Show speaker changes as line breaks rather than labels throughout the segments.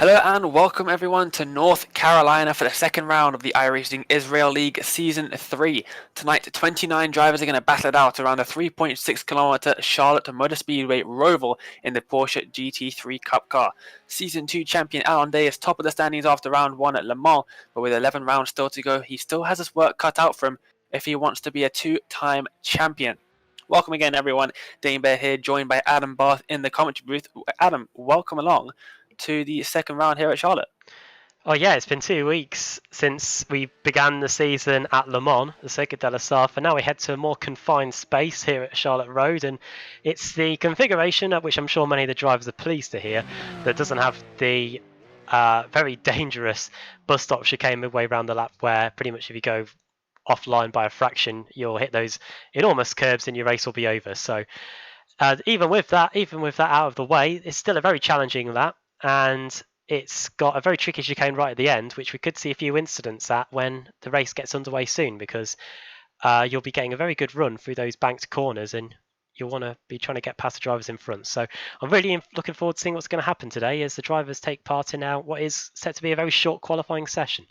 Hello and welcome everyone to North Carolina for the second round of the iRacing Israel League Season 3. Tonight, 29 drivers are going to battle it out around a 3.6 kilometer Charlotte Motor Speedway Roval in the Porsche GT3 Cup car. Season 2 champion Alon Day is top of the standings after round 1 at Le Mans, but with 11 rounds still to go, he still has his work cut out for him if he wants to be a two-time champion. Welcome again everyone, Dane Bear here, joined by Adam Barth in the commentary booth. Adam, welcome along to the second round here at Charlotte.
Oh yeah, it's been 2 weeks since we began the season at Le Mans, the Circuit de la Sarthe, and now we head to a more confined space here at Charlotte Road, and it's the configuration, which I'm sure many of the drivers are pleased to hear, that doesn't have the very dangerous bus stop chicane midway around the lap, where pretty much if you go offline by a fraction, you'll hit those enormous curbs and your race will be over. So even with that out of the way, it's still a very challenging lap. And it's got a very tricky chicane right at the end, which we could see a few incidents at when the race gets underway soon, because you'll be getting a very good run through those banked corners and you'll want to be trying to get past the drivers in front. So I'm really looking forward to seeing what's going to happen today as the drivers take part in now what is set to be a very short qualifying session.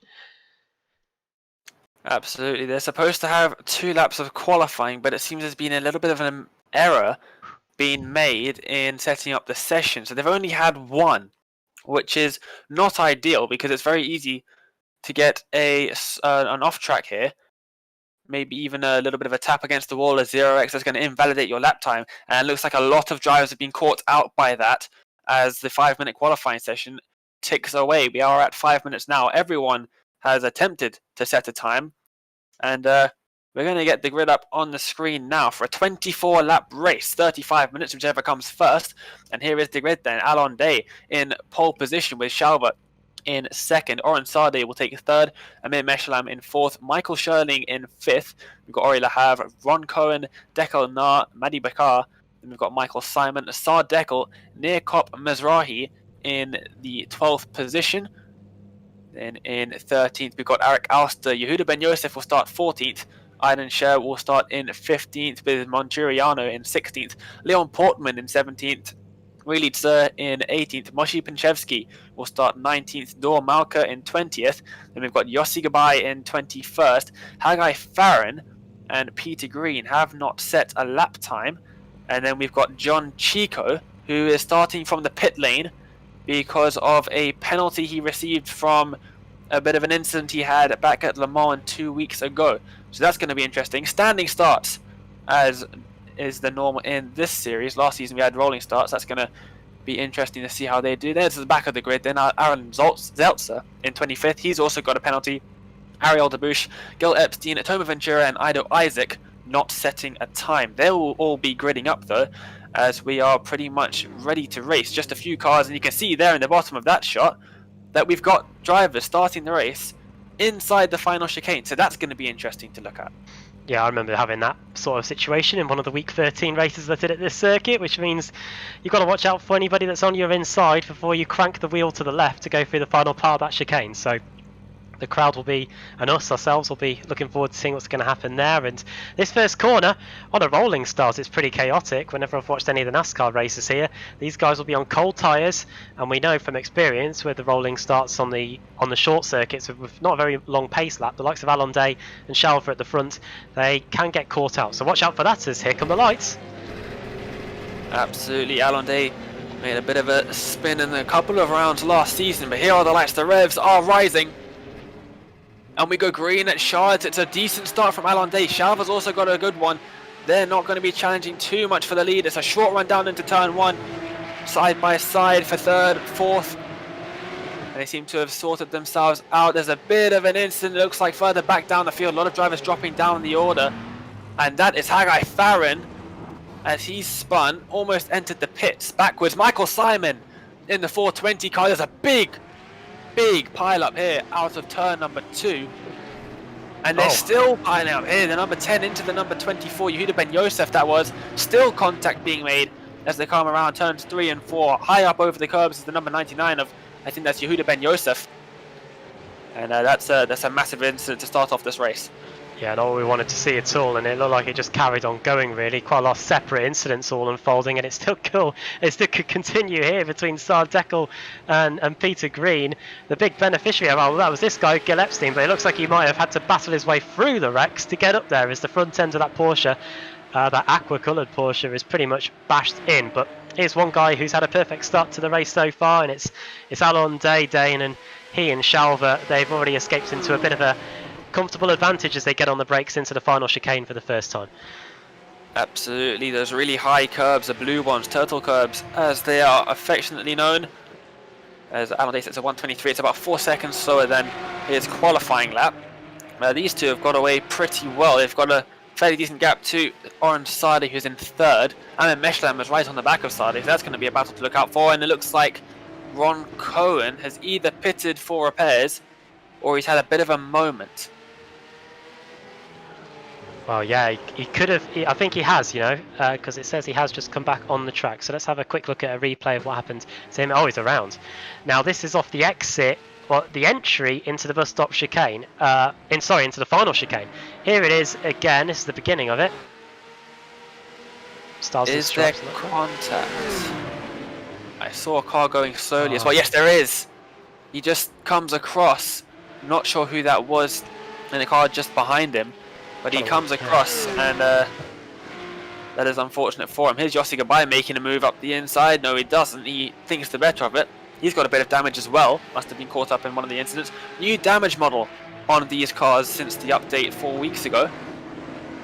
Absolutely. They're supposed to have 2 laps of qualifying, but it seems there's been a little bit of an error being made in setting up the session. So they've only had 1. Which is not ideal because it's very easy to get an off track here. Maybe even a little bit of a tap against the wall, a 0x that's going to invalidate your lap time. And it looks like a lot of drivers have been caught out by that as the 5-minute qualifying session ticks away. We are at 5 minutes now. Everyone has attempted to set a time. And we're going to get the grid up on the screen now for a 24-lap race, 35 minutes, whichever comes first. And here is the grid then. Alon Day in pole position with Shalva in second. Oren Sade will take third. Amir Meshalam in fourth. Michael Sherling in fifth. We've got Ori Lahav, Ron Cohen, Dekel Nar, Madi Bakar. Then we've got Michael Simon, Saad Dekel, Nirkop Mizrahi in the 12th position. Then in 13th, we've got Arik Alster. Yehuda Ben Yosef will start 14th. Aidan Sher will start in 15th with Monturiano in 16th. Leon Portman in 17th. Willy Zer in 18th. Moshe Pinchevsky will start 19th. Dor Malka in 20th. Then we've got Yossi Gabai in 21st. Haggai Farron and Peter Green have not set a lap time. And then we've got John Chico, who is starting from the pit lane because of a penalty he received from a bit of an incident he had back at Le Mans 2 weeks ago. So that's going to be interesting. Standing starts, as is the normal in this series. Last season we had rolling starts. That's going to be interesting to see how they do. There's the back of the grid. Then Aaron Zeltzer in 25th. He's also got a penalty. Ariel DeBouche, Gil Epstein, Toma Ventura, and Ido Isaac not setting a time. They will all be gridding up though, as we are pretty much ready to race. Just a few cars, and you can see there in the bottom of that shot that we've got drivers starting the race inside the final chicane, so that's going to be interesting to look at.
Yeah, I remember having that sort of situation in one of the week 13 races that I did at this circuit, which means you've got to watch out for anybody that's on your inside before you crank the wheel to the left to go through the final part of that chicane. So the crowd will be, and us ourselves will be looking forward to seeing what's going to happen there. And this first corner on a rolling start, it's pretty chaotic. Whenever I've watched any of the NASCAR races here, these guys will be on cold tyres, and we know from experience with the rolling starts on the short circuits with not a very long pace lap, the likes of Alon Day and Shalva at the front, they can get caught out. So watch out for that as here come the lights.
Absolutely, Alon Day made a bit of a spin in a couple of rounds last season, but here are the lights. The revs are rising. And we go green at Charlotte. It's a decent start from Alon Day. Shalva's also got a good one. They're not going to be challenging too much for the lead. It's a short run down into turn 1. Side by side for third, fourth. And they seem to have sorted themselves out. There's a bit of an incident. It looks like further back down the field. A lot of drivers dropping down the order. And that is Haggai Farron as he spun. Almost entered the pits backwards. Michael Simon in the 420 car. There's a big pile up here out of turn number 2, and they're still piling up here. The number 10 into the number 24, Yehuda Ben Yosef, that was still contact being made as they come around turns 3 and 4. High up over the curbs is the number 99 of, I think that's Yehuda Ben Yosef, and that's a massive incident to start off this race.
Yeah, not what we wanted to see at all, and it looked like it just carried on going really. Quite a lot of separate incidents all unfolding, and it's still cool. It still could continue here between Sardekel and Peter Green. The big beneficiary, well, that was this guy, Gil Epstein, but it looks like he might have had to battle his way through the wrecks to get up there as the front end of that Porsche, that aqua-coloured Porsche, is pretty much bashed in. But here's one guy who's had a perfect start to the race so far, and it's Alon Dane, and he and Shalva, they've already escaped into a bit of a comfortable advantage as they get on the brakes into the final chicane for the first time.
Absolutely, those really high curbs, the blue ones, turtle curbs, as they are affectionately known. As Alan Day sets at 1:23, it's about 4 seconds slower than his qualifying lap. These two have got away pretty well. They've got a fairly decent gap to Orange Sade, who's in third, and then Meshlam is right on the back of Sade, so that's going to be a battle to look out for. And it looks like Ron Cohen has either pitted for repairs or he's had a bit of a moment.
Well, yeah, he could have. I think he has, you know, because it says he has just come back on the track. So let's have a quick look at a replay of what happened to him. Oh, he's around. Now, this is off the exit, well, the entry into the bus stop chicane. Into the final chicane. Here it is again. This is the beginning of it. Stars
is there contact? I saw a car going slowly as well. Yes, there is. He just comes across. Not sure who that was in the car just behind him. But he comes across, and that is unfortunate for him. Here's Yossi Gabay making a move up the inside. No, he doesn't. He thinks the better of it. He's got a bit of damage as well. Must have been caught up in one of the incidents. New damage model on these cars since the update 4 weeks ago.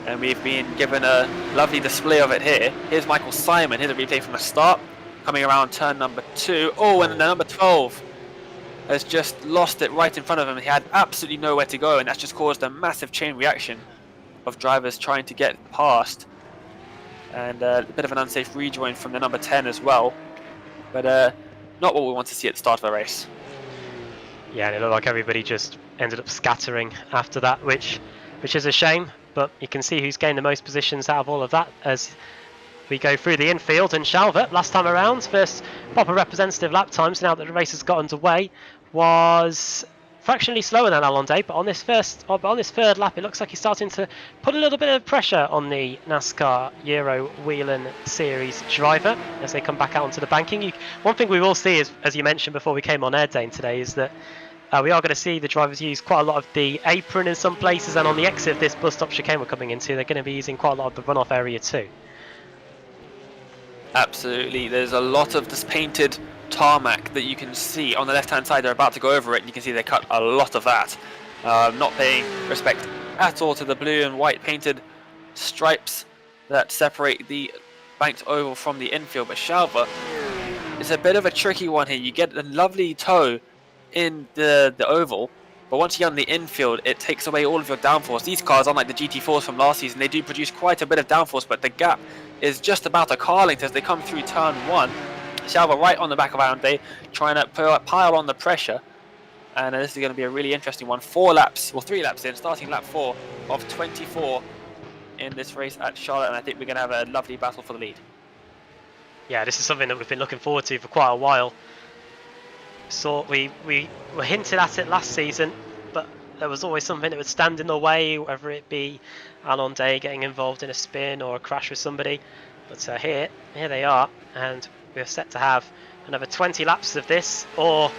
And we've been given a lovely display of it here. Here's Michael Simon. Here's a replay from the start. Coming around turn number 2. Oh, and the number 12 has just lost it right in front of him. He had absolutely nowhere to go, and that's just caused a massive chain reaction of drivers trying to get past, and a bit of an unsafe rejoin from the number 10 as well, but not what we want to see at the start of a race.
Yeah, and it looked like everybody just ended up scattering after that, which is a shame, but you can see who's gained the most positions out of all of that as we go through the infield. And Shalva, last time around, first proper representative lap times now that the race has got underway, was fractionally slower than Alonde, but on this third lap, it looks like he's starting to put a little bit of pressure on the NASCAR Euro Whelen Series driver as they come back out onto the banking. One thing we will see is, as you mentioned before we came on air, Dane, today, is that we are going to see the drivers use quite a lot of the apron in some places, and on the exit of this bus stop chicane we're coming into, they're going to be using quite a lot of the runoff area too.
Absolutely, there's a lot of this painted tarmac that you can see on the left hand side. They're about to go over it, and you can see they cut a lot of that, not paying respect at all to the blue and white painted stripes that separate the banked oval from the infield. But Shalva, it's a bit of a tricky one here. You get a lovely toe in the oval, but once you get on the infield, it takes away all of your downforce. These cars, unlike the GT4s from last season, they do produce quite a bit of downforce, but the gap is just about a car length as they come through turn 1. Shalva right on the back of Aaron Day, trying to pile on the pressure, and this is going to be a really interesting one. 3 laps in, starting lap 4 of 24 in this race at Charlotte, and I think we're going to have a lovely battle for the lead.
Yeah, this is something that we've been looking forward to for quite a while. So we were hinted at it last season, but there was always something that would stand in the way, whether it be Alon Day getting involved in a spin or a crash with somebody. But here they are, and we're set to have another 20 laps of this, or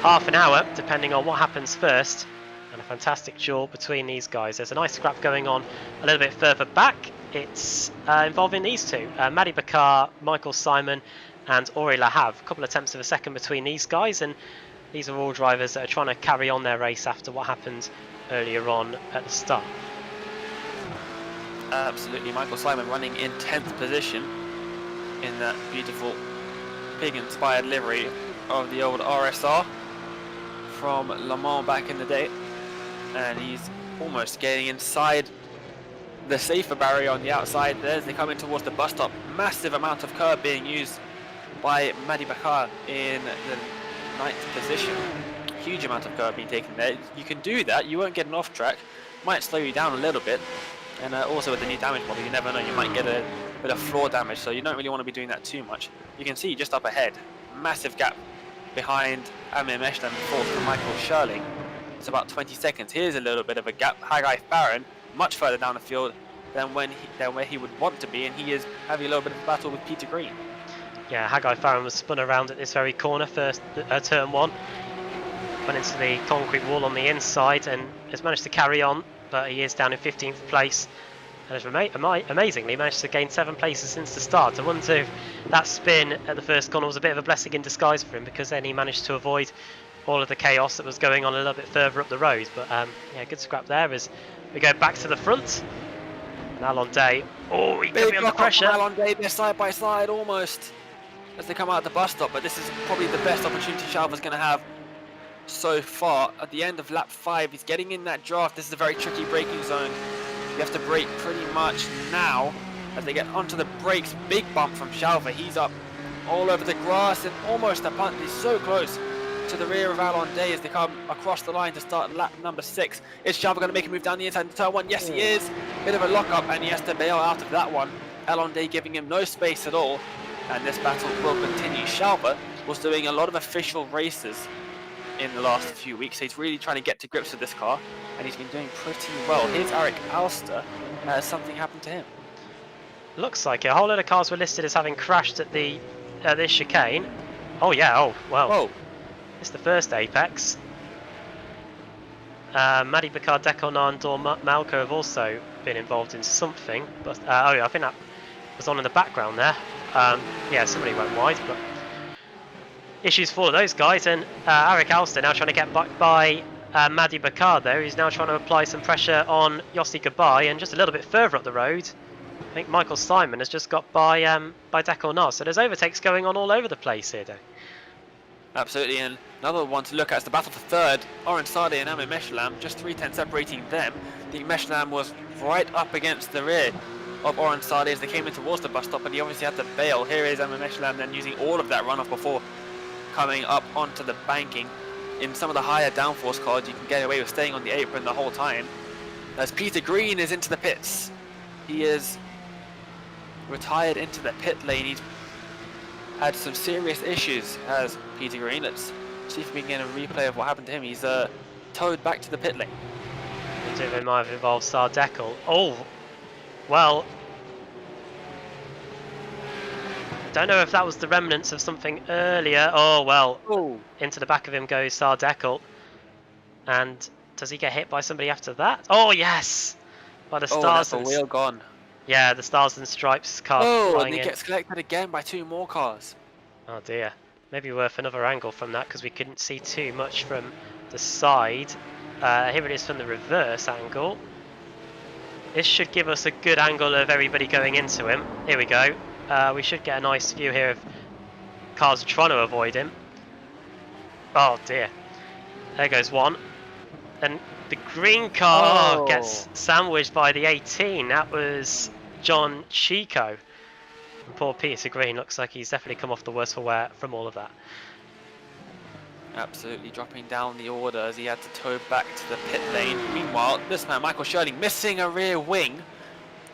half an hour, depending on what happens first. And a fantastic duel between these guys. There's a nice scrap going on a little bit further back. It's involving these two, Madi Bakar, Michael Simon, and Ori Lahav. A couple of attempts of a second between these guys, and these are all drivers that are trying to carry on their race after what happened earlier on at the start.
Absolutely, Michael Simon running in 10th position in that beautiful pig-inspired livery of the old RSR from Le Mans back in the day, and he's almost getting inside the safer barrier on the outside there as they come in towards the bus stop. Massive amount of curb being used by Madi Bakar in the 9th position. Huge amount of curb being taken there. You can do that, you won't get an off track, might slow you down a little bit, and also with the new damage model, you never know, you might get a bit of floor damage, so you don't really want to be doing that too much. You can see just up ahead, massive gap behind Amir Meshlam and fourth to Michael Shirley. It's about 20 seconds. Here's a little bit of a gap. Haggai Farron much further down the field than where he would want to be, and he is having a little bit of a battle with Peter Green.
Yeah, Haggai Farron was spun around at this very corner first, turn 1. Went into the concrete wall on the inside and has managed to carry on, but he is down in 15th place. And has amazingly managed to gain 7 places since the start. I wonder if that spin at the first corner was a bit of a blessing in disguise for him, because then he managed to avoid all of the chaos that was going on a little bit further up the road. But yeah, good scrap there as we go back to the front. And Alon Day, oh, he could be under pressure.
Alon Day, they're side by side almost as they come out the bus stop, but this is probably the best opportunity Shalva's going to have so far. At the end of lap 5, he's getting in that draft. This is a very tricky braking zone. You have to brake pretty much now as they get onto the brakes. Big bump from Shalva. He's up all over the grass and almost a punt. He's so close to the rear of Alon Day as they come across the line to start lap number 6. Is Shalva going to make a move down the inside into turn 1? Yes, he is. Bit of a lock-up, and he has to bail out of that one. Alon Day giving him no space at all, and this battle will continue. Shalva was doing a lot of official races in the last few weeks, so he's really trying to get to grips with this car, and he's been doing pretty well. Here's Eric Alster. Something happened to him.
Looks like it. A whole lot of cars were listed as having crashed at the this chicane. Oh yeah, oh well.
Whoa.
It's the first apex. Maddie Bacard, Deconan, and Dor Malco have also been involved in something, but oh yeah, I think that was on in the background there. Yeah, somebody went wide, but issues for all of those guys. And Eric Alster now trying to get back by Maddie Bacard there. He's now trying to apply some pressure on Yossi Gabai, and just a little bit further up the road, I think Michael Simon has just got by Deconan. So there's overtakes going on all over the place here, though.
Absolutely, and another one to look at is the battle for third. Oren Sade and Amin Meshlam, just 3 tenths separating them. I think Meshlam was right up against the rear of Oren Sade as they came in towards the bus stop, and he obviously had to bail. Here is Amin Meshlam then using all of that runoff before coming up onto the banking. In some of the higher downforce cars, you can get away with staying on the apron the whole time. As Peter Green is into the pits, he is retired into the pit lane. He's had some serious issues as Peter Green. Let's see if we can get a replay of what happened to him. He's towed back to the pit lane.
It might have involved Sardeckle. Oh, well, don't know if that was the remnants of something earlier. Oh well,
oh.
Into the back of him goes Sardeckle. And does he get hit by somebody after that? Oh yes, by the Stars.
Oh, that's a wheel gone.
Yeah, the Stars and Stripes car
and
flying
he
in.
gets collected again by 2 more cars.
Oh dear. Maybe worth another angle from that, because we couldn't see too much from the side. Here it is from the reverse angle. This should give us a good angle of everybody going into him. Here we go. We should get a nice view here of cars trying to avoid him. Oh dear. There goes one. And the green car gets sandwiched by the 18. That was John Chico. And poor Peter Green looks like he's definitely come off the worst for wear from all of that.
Absolutely dropping down the order as he had to tow back to the pit lane. Meanwhile, this man, Michael Shirling, missing a rear wing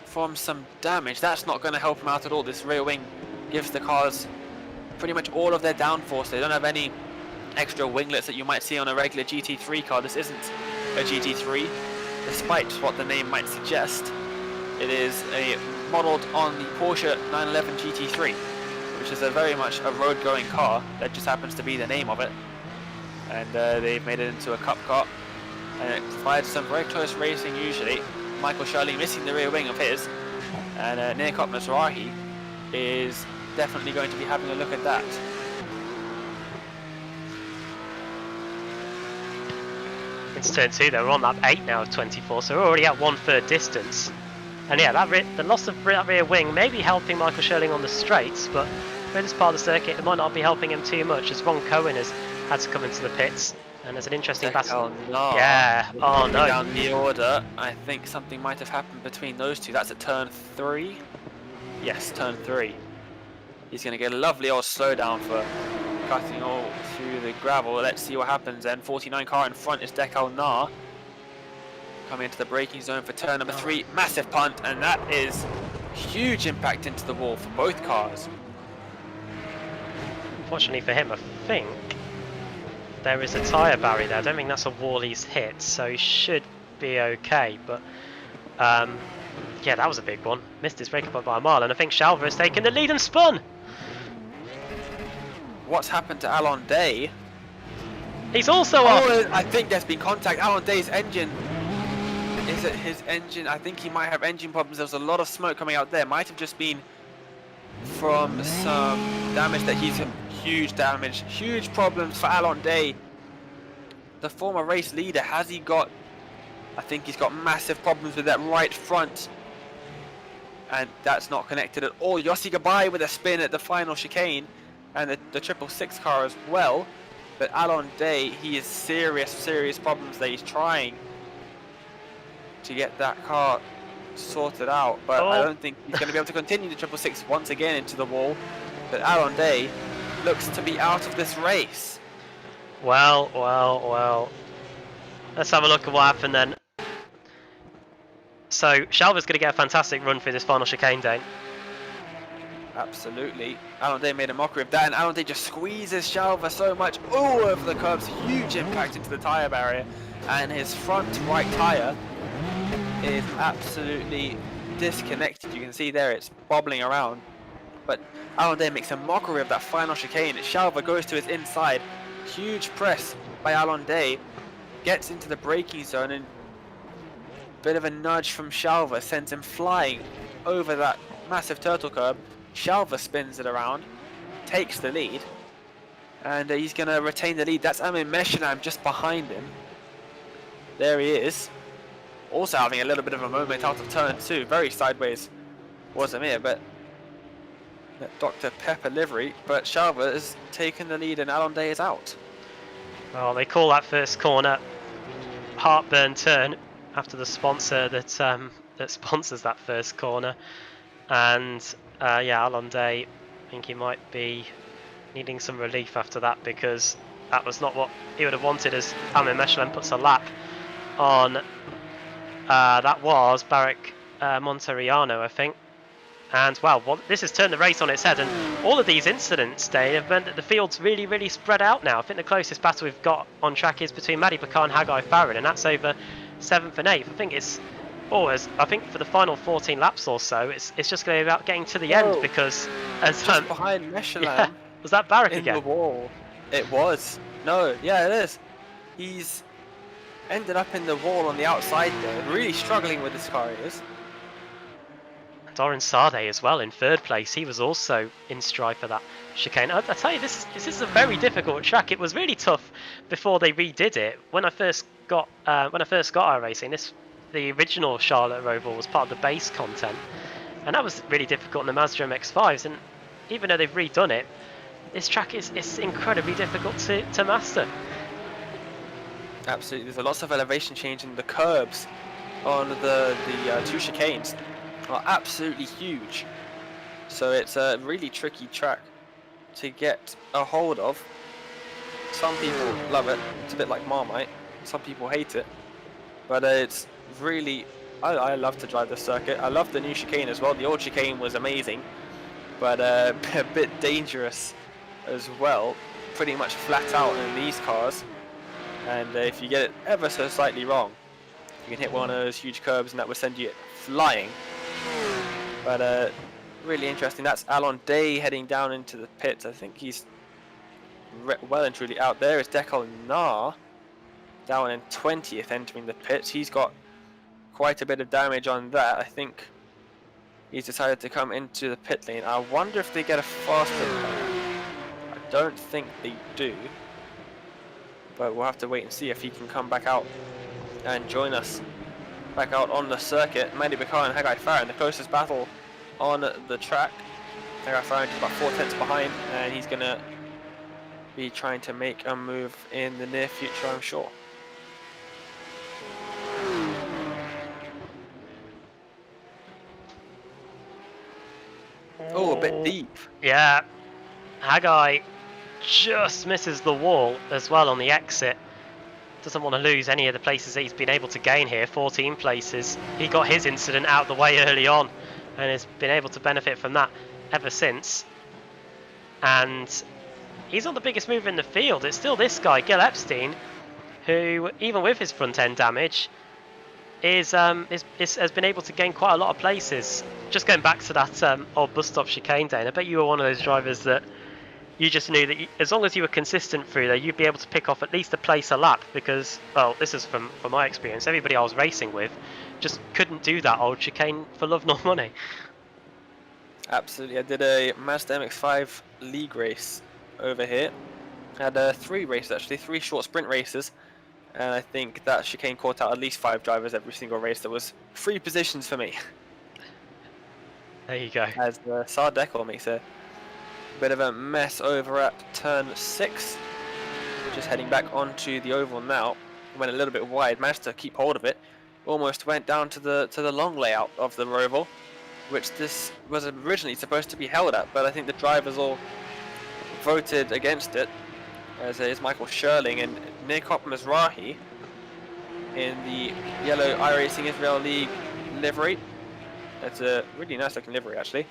from some damage. That's not going to help him out at all. This rear wing gives the cars pretty much all of their downforce. They don't have any extra winglets that you might see on a regular GT3 car. This isn't a GT3, despite what the name might suggest. It is modelled on the Porsche 911 GT3, which is very much a road-going car. That just happens to be the name of it. And they've made it into a cup car, and it provides some very close racing usually. Michael Shirley missing the rear wing of his, and Nirkop Mizrahi is definitely going to be having a look at that.
It's turn 2 though, we're on lap 8 now of 24, so we're already at 1/3 distance. And yeah, the loss of that rear wing may be helping Michael Shirling on the straights, but for this part of the circuit it might not be helping him too much, as Ron Cohen has had to come into the pits. And there's an interesting battle.
No.
Yeah, oh no.
Down the order, I think something might have happened between those two. That's at turn 3. Yes, turn 3. He's going to get a lovely old slowdown for cutting all through the gravel. Let's see what happens then. 49 car in front is Dekal Nar. Coming into the braking zone for turn number 3. Massive punt, and that is huge impact into the wall for both cars.
Unfortunately for him, I think there is a tyre barrier there. I don't think that's a wall he's hit, so he should be okay. But Yeah, that was a big one. Missed his breaker point by a mile, and I think Shalva has taken the lead and spun.
What's happened to Alon Day?
He's also off.
Oh, I think there's been contact. Alon Day's engine. Is it his engine? I think he might have engine problems. There was a lot of smoke coming out there. Might have just been from some damage that he's huge damage. Huge problems for Alon Day. The former race leader, has he got... I think he's got massive problems with that right front. And that's not connected at all. Yossi Gabai with a spin at the final chicane. And the 666 car as well. But Alon Day, he has serious problems that he's trying to get that car sorted out. But I don't think he's going to be able to continue the 666 once again into the wall. But Alon Day looks to be out of this race.
Well. Let's have a look at what happened then. So, Shalva's going to get a fantastic run through this final chicane, Dane.
Absolutely. Alon Day made a mockery of that, and Alon Day just squeezes Shalva so much all over the curbs. Huge impact into the tyre barrier, and his front right tyre is absolutely disconnected. You can see there it's bobbling around. But Alon Day makes a mockery of that final chicane. Shalva goes to his inside. Huge press by Alon Day. Gets into the braking zone, and a bit of a nudge from Shalva sends him flying over that massive turtle curb. Shalva spins it around, takes the lead, and he's going to retain the lead. That's Amin Meshalam just behind him. There he is. Also having a little bit of a moment out of turn 2. Very sideways was Amir, but Dr. Pepper livery. But Shalva has taken the lead and Alon Day is out.
Well, they call that first corner heartburn turn after the sponsor that sponsors that first corner. And yeah, Alon Day, I think he might be needing some relief after that, because that was not what he would have wanted, as Amir Meshalam puts a lap on, that was Barack Monteriano, I think. And well, this has turned the race on its head, and all of these incidents, Dave, have meant that the field's really spread out now. I think the closest battle we've got on track is between Madi Bakar and Haggai Farron, and that's over 7th and 8th. I think it's I think for the final 14 laps or so, it's just going to be about getting to the end, because as
just behind Meshalam.
Yeah, was that Barack
in
again?
The wall. It was. No, yeah, it is. He's ended up in the wall on the outside there, really struggling with this car. He is.
Doran Sade as well in 3rd place. He was also in strife for that chicane. I tell you, this is a very difficult track. It was really tough before they redid it. When I first got iRacing, the original Charlotte Roval was part of the base content, and that was really difficult in the Mazda MX-5s. And even though they've redone it, this track is incredibly difficult to master.
Absolutely, there's lots of elevation change, and the curbs on the 2 chicanes are absolutely huge. So it's a really tricky track to get a hold of. Some people love it. It's a bit like Marmite. Some people hate it. But it's really... I love to drive this circuit. I love the new chicane as well. The old chicane was amazing, but a bit dangerous as well. Pretty much flat out in these cars. And if you get it ever so slightly wrong, you can hit one of those huge curbs and that will send you flying. But really interesting. That's Alon Day heading down into the pits. I think he's well and truly out. There is Dekal Nar down in 20th entering the pits. He's got quite a bit of damage on that. I think he's decided to come into the pit lane. I wonder if they get a faster lap. I don't think they do, but we'll have to wait and see if he can come back out and join us back out on the circuit. Madi Bakar and Haggai Farron, the closest battle on the track. Haggai Farron is about 4 tenths behind, and he's going to be trying to make a move in the near future, I'm sure. Oh, a bit deep.
Yeah, Haggai just misses the wall as well on the exit. Doesn't want to lose any of the places that he's been able to gain here. 14 places. He got his incident out of the way early on and has been able to benefit from that ever since. And he's not the biggest mover in the field. It's still this guy, Gil Epstein, who, even with his front end damage, has been able to gain quite a lot of places. Just going back to that old bus stop chicane day, and I bet you were one of those drivers that you just knew that as long as you were consistent through there, you'd be able to pick off at least a place a lap. Because, well, this is from my experience. Everybody I was racing with just couldn't do that old chicane for love nor money.
Absolutely, I did a Mazda MX-5 league race over here. Had 3 races actually, 3 short sprint races, and I think that chicane caught out at least 5 drivers every single race. There was 3 positions for me.
There you go.
As Sardeco makes a bit of a mess over at turn 6. Just heading back onto the oval now. Went a little bit wide, managed to keep hold of it. Almost went down to the long layout of the Roval, which this was originally supposed to be held at, but I think the drivers all voted against it. As is Michael Sherling and Nikop Mizrahi in the yellow iRacing Israel League livery. It's a really nice looking livery actually.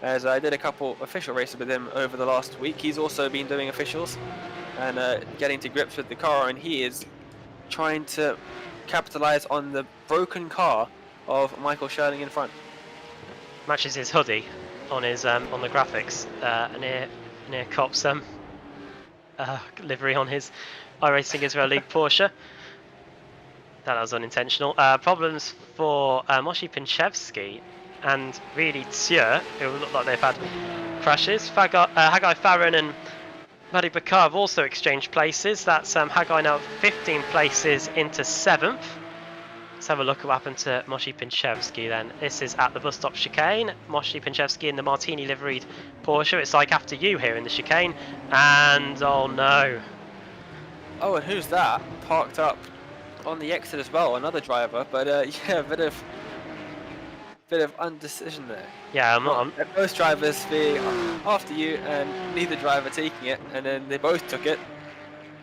As I did a couple official races with him over the last week. He's also been doing officials and getting to grips with the car, and he is trying to capitalize on the broken car of Michael Sherling in front.
Matches his hoodie on his on the graphics near Cop's livery on his iRacing Israel League Porsche. That was unintentional. Problems for Moshi Pinchevsky and really Tsieur, who look like they've had crashes. Haggai Farron and Madi Bakar have also exchanged places. That's Haggai now 15 places into 7th. Let's have a look at what happened to Moshi Pinchevsky then. This is at the bus stop chicane. Moshi Pinchevsky in the Martini liveried Porsche. It's like after you here in the chicane. And oh no.
Oh, and who's that? Parked up on the exit as well, another driver. But yeah, a bit of undecision there.
Yeah,
both drivers being after you and neither driver taking it, and then they both took it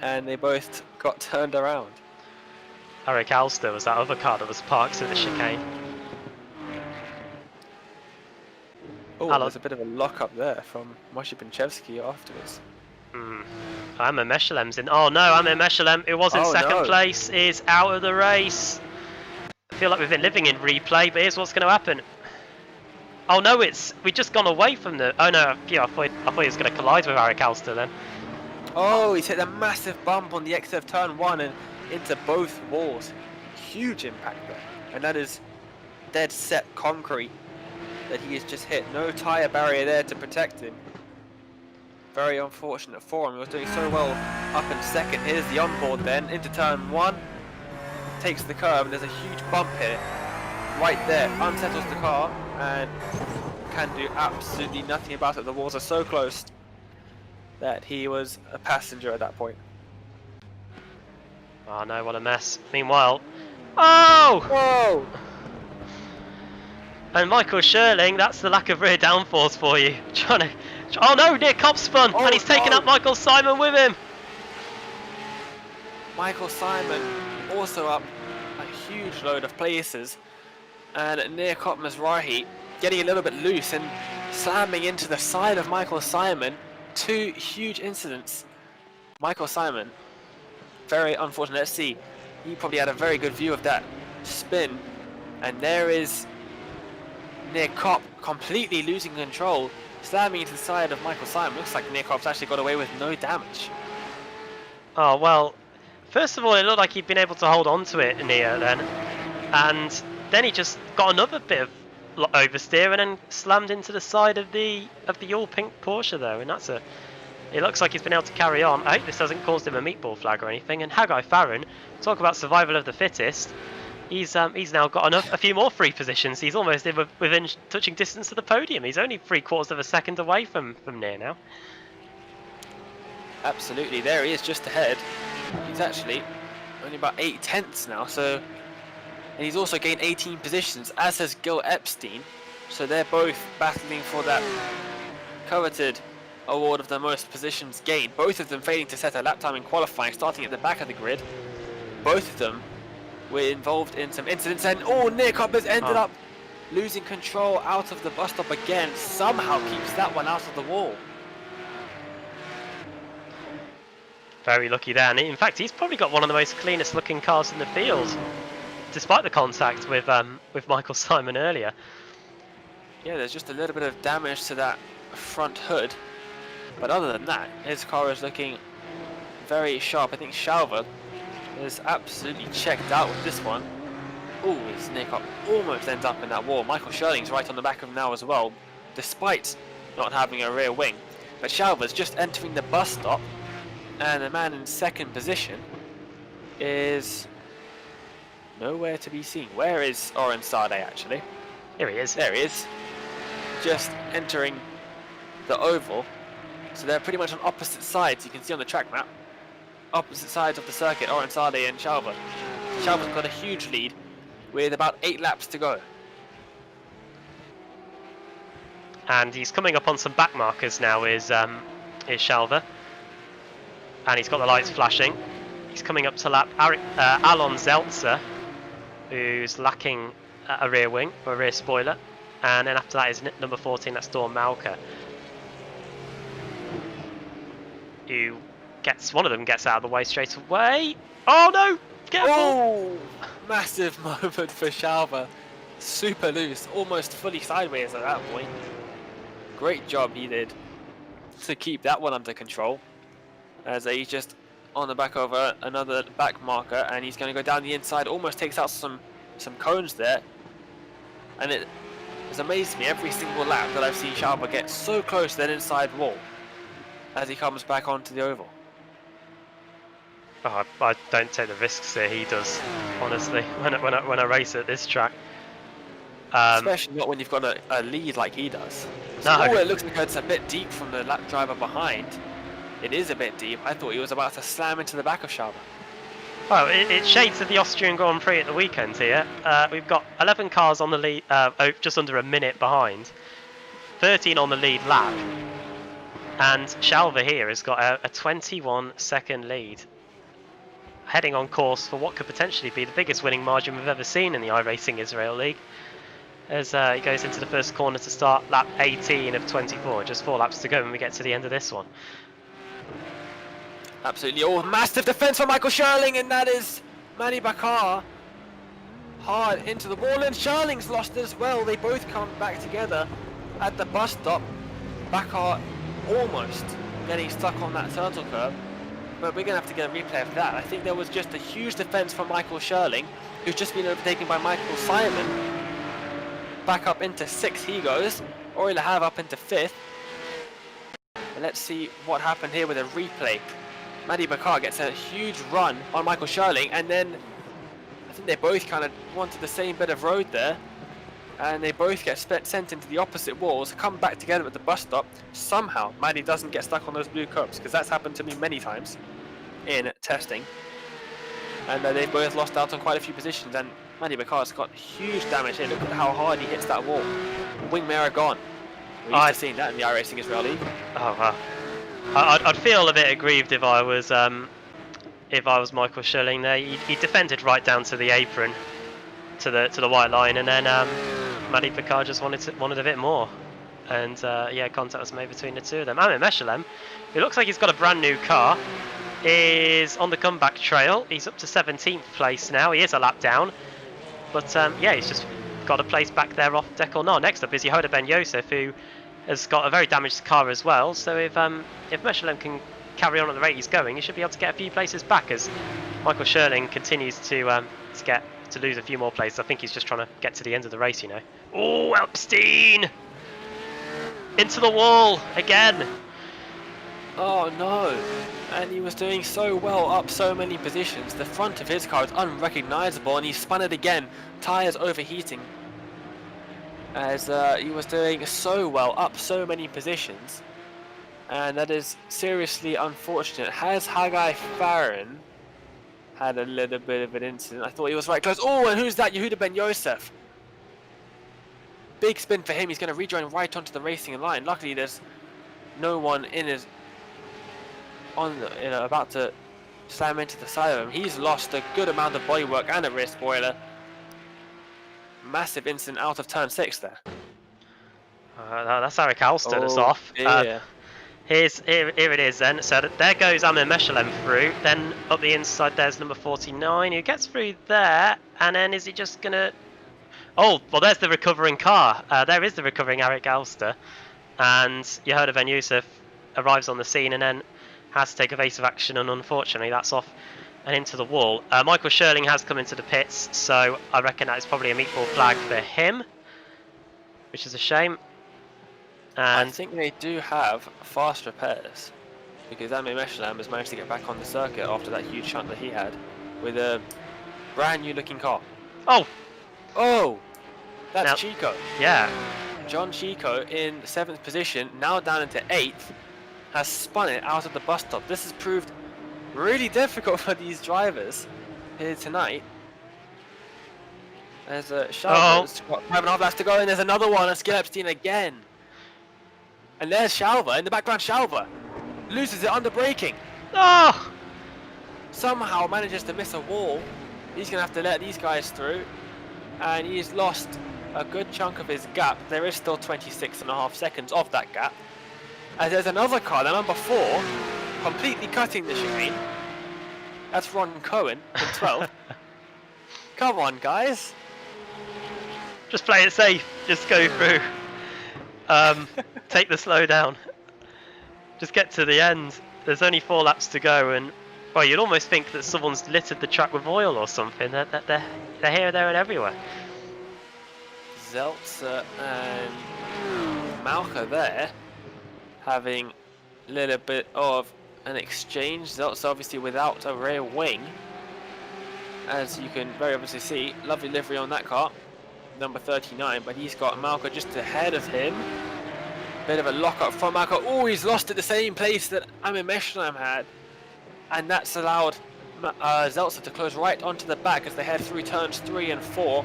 and they both got turned around.
Eric Alster was that other car that was parked at the chicane.
Oh, there's a bit of a lock up there from Moshi Pinchevsky afterwards.
Amir Meshalem's in. Oh no, Amir Meshalem, who was in second place, is out of the race. I feel like we've been living in replay, but here's what's going to happen. Oh no, we've just gone away from the. Oh no, yeah, I thought he was going to collide with Eric Alster then.
Oh, he's hit a massive bump on the exit of turn 1 and into both walls. Huge impact there, and that is dead set concrete that he has just hit. No tyre barrier there to protect him. Very unfortunate for him. He was doing so well up in second. Here's the onboard then into turn 1. Takes the curb and there's a huge bump here. Right there. Unsettles the car and can do absolutely nothing about it. The walls are so close that he was a passenger at that point.
Oh no, what a mess. Meanwhile, oh!
Whoa!
And Michael Sherling, that's the lack of rear downforce for you. Oh no, near Cop spun, and he's taken up Michael Simon with him.
Michael Simon also up a huge load of places, and near Cop Mizrahi getting a little bit loose and slamming into the side of Michael Simon. 2 huge incidents. Michael Simon, very unfortunate. Let's see, he probably had a very good view of that spin, and there is Near Cop completely losing control, slamming into the side of Michael Simon. Looks like Near Cop's actually got away with no damage.
Oh well, first of all, it looked like he'd been able to hold on to it near then, and then he just got another bit of oversteer and then slammed into the side of the all pink Porsche though, and that's it looks like he's been able to carry on. I hope this hasn't caused him a meatball flag or anything. And Haggai Farron, talk about survival of the fittest. He's now got a few more free positions. He's almost within touching distance of the podium. He's only 3/4 of a second away from near now.
Absolutely, there he is just ahead. He's actually only about 8/10 now, so, and he's also gained 18 positions, as has Gil Epstein. So they're both battling for that coveted award of the most positions gained. Both of them failing to set a lap time in qualifying, starting at the back of the grid. Both of them were involved in some incidents, and Nick Cop has ended up losing control out of the bus stop again. Somehow keeps that one out of the wall.
Very lucky there, and in fact he's probably got one of the most cleanest looking cars in the field. despite the contact with Michael Simon earlier.
Yeah, there's just a little bit of damage to that front hood, but other than that, his car is looking very sharp. I think Shalva is absolutely checked out with this one. Oh, his near car almost ends up in that wall. Michael Sherling's right on the back of him now as well, despite not having a rear wing. But Shalva's just entering the bus stop, and the man in second position is nowhere to be seen. Where is Oren Sade actually?
Here he is.
There he is. Just entering the oval. So they're pretty much on opposite sides. You can see on the track map. Opposite sides of the circuit, Oren Sade and Shalva. Shalva's got a huge lead with about 8 laps to go.
And he's coming up on some back markers now, is Shalva. And he's got the lights flashing. He's coming up to lap Alon Zeltzer, who's lacking a rear wing or a rear spoiler. And then after that is number 14, that's Dawn Malka. One of them gets out of the way straight away. Oh no! Careful!
Oh! Massive moment for Shalva. Super loose, almost fully sideways at that point. Great job he did to keep that one under control. As he's just on the back of another back marker, and he's going to go down the inside, almost takes out some cones there. And it has amazed me every single lap that I've seen Shalva get so close to that inside wall as he comes back onto the oval.
Oh, I don't take the risks that he does, honestly, when I race at this track.
Especially not when you've got a lead like he does. So
No.
it looks like it's a bit deep from the lap driver behind. It is a bit deep. I thought he was about to slam into the back of Shalva.
Well, it shades of the Austrian Grand Prix at the weekend here. We've got 11 cars on the lead, just under a minute behind, 13 on the lead lap, and Shalva here has got a 21-second lead, heading on course for what could potentially be the biggest winning margin we've ever seen in the iRacing Israel League, as he goes into the first corner to start lap 18 of 24. Just 4 laps to go when we get to the end of this one.
Absolutely. Oh, massive defense from Michael Sherling, and that is Manny Bakar hard into the wall, and Sherling's lost as well. They both come back together at the bus stop. Bakar almost getting stuck on that turtle curve, but we're going to have to get a replay of that. I think there was just a huge defense from Michael Sherling, who's just been overtaken by Michael Simon. Back up into 6th he goes, or he'll have up into 5th. And let's see what happened here with a replay. Manny Bakar gets a huge run on Michael Sherling, and then I think they both kind of wanted the same bit of road there, and they both get sent into the opposite walls, come back together at the bus stop. Somehow Manny doesn't get stuck on those blue curbs, because that's happened to me many times in testing, and they've both lost out on quite a few positions, and Manny Bakar's got huge damage here. Look at how hard he hits that wall. Wing mirror gone. We're used to seeing that in the iRacing Israel League.
Oh wow. I'd feel a bit aggrieved if I was Michael Sherling there. He defended right down to the apron, to the white line, and then Manny Bakar just wanted a bit more, and yeah, contact was made between the two of them. Amit Meshalem, who looks like he's got a brand new car, is on the comeback trail. He's up to 17th place now. He is a lap down, but yeah, he's just got a place back there off Decolnard. Next up is Yehuda Ben Yosef, who has got a very damaged car as well. So if Meshalem can carry on at the rate he's going, he should be able to get a few places back, as Michael Sherling continues to lose a few more places. I think he's just trying to get to the end of the race, you know. Oh, Epstein! Into the wall again.
Oh no, and he was doing so well up so many positions. The front of his car is unrecognisable, and he spun it again. Tyres overheating, as he was doing so well up so many positions, and that is seriously unfortunate. Has Haggai Farron had a little bit of an incident? I thought he was right close. Oh, and who's that? Yehuda Ben Yosef. Big spin for him. He's going to rejoin right onto the racing line. Luckily, there's no one in his about to slam into the side of him. He's lost a good amount of bodywork and a rear spoiler. Massive incident out of turn 6 there.
That's Eric Alston is off. Here it is then. So there goes Amir Meshalem through. Then up the inside there's number 49 who gets through there. And then is he just going to... Oh, well there's the recovering car. There is the recovering Eric Alster. And Yehuda Ben Yusuf arrives on the scene and then has to take evasive action. And unfortunately that's off and into the wall. Michael Sherling has come into the pits. So I reckon that is probably a meatball flag for him. Which is a shame. And
I think they do have fast repairs because Amir Meshalam has managed to get back on the circuit after that huge shunt that he had with a brand new looking car. Oh, that's
now,
Chico.
Yeah.
John Chico in 7th position, now down into 8th, has spun it out of the bus stop. This has proved really difficult for these drivers here tonight. There's a Shalva's got 5.5 laps to go, and there's another one, a Skill Epstein again. And there's Shalva in the background. Shalva loses it under braking.
Oh!
Somehow manages to miss a wall. He's going to have to let these guys through. And he's lost a good chunk of his gap. There is still 26.5 seconds of that gap. And there's another car, the number 4, completely cutting the chicane. That's Ron Cohen in 12th. Come on, guys.
Just play it safe. Just go through. Take the slow down. Just get to the end. There's only 4 laps to go, and well, you'd almost think that someone's littered the track with oil or something. They're here, there, and everywhere.
Zeltzer and Malka there having a little bit of an exchange. Zeltzer obviously without a rear wing, as you can very obviously see. Lovely livery on that car, number 39, but he's got Malka just ahead of him. Bit of a lock up from Malka. Oh, he's lost at the same place that Amir Meshalam had, and that's allowed Zeltzer to close right onto the back as they head through turns 3 and 4.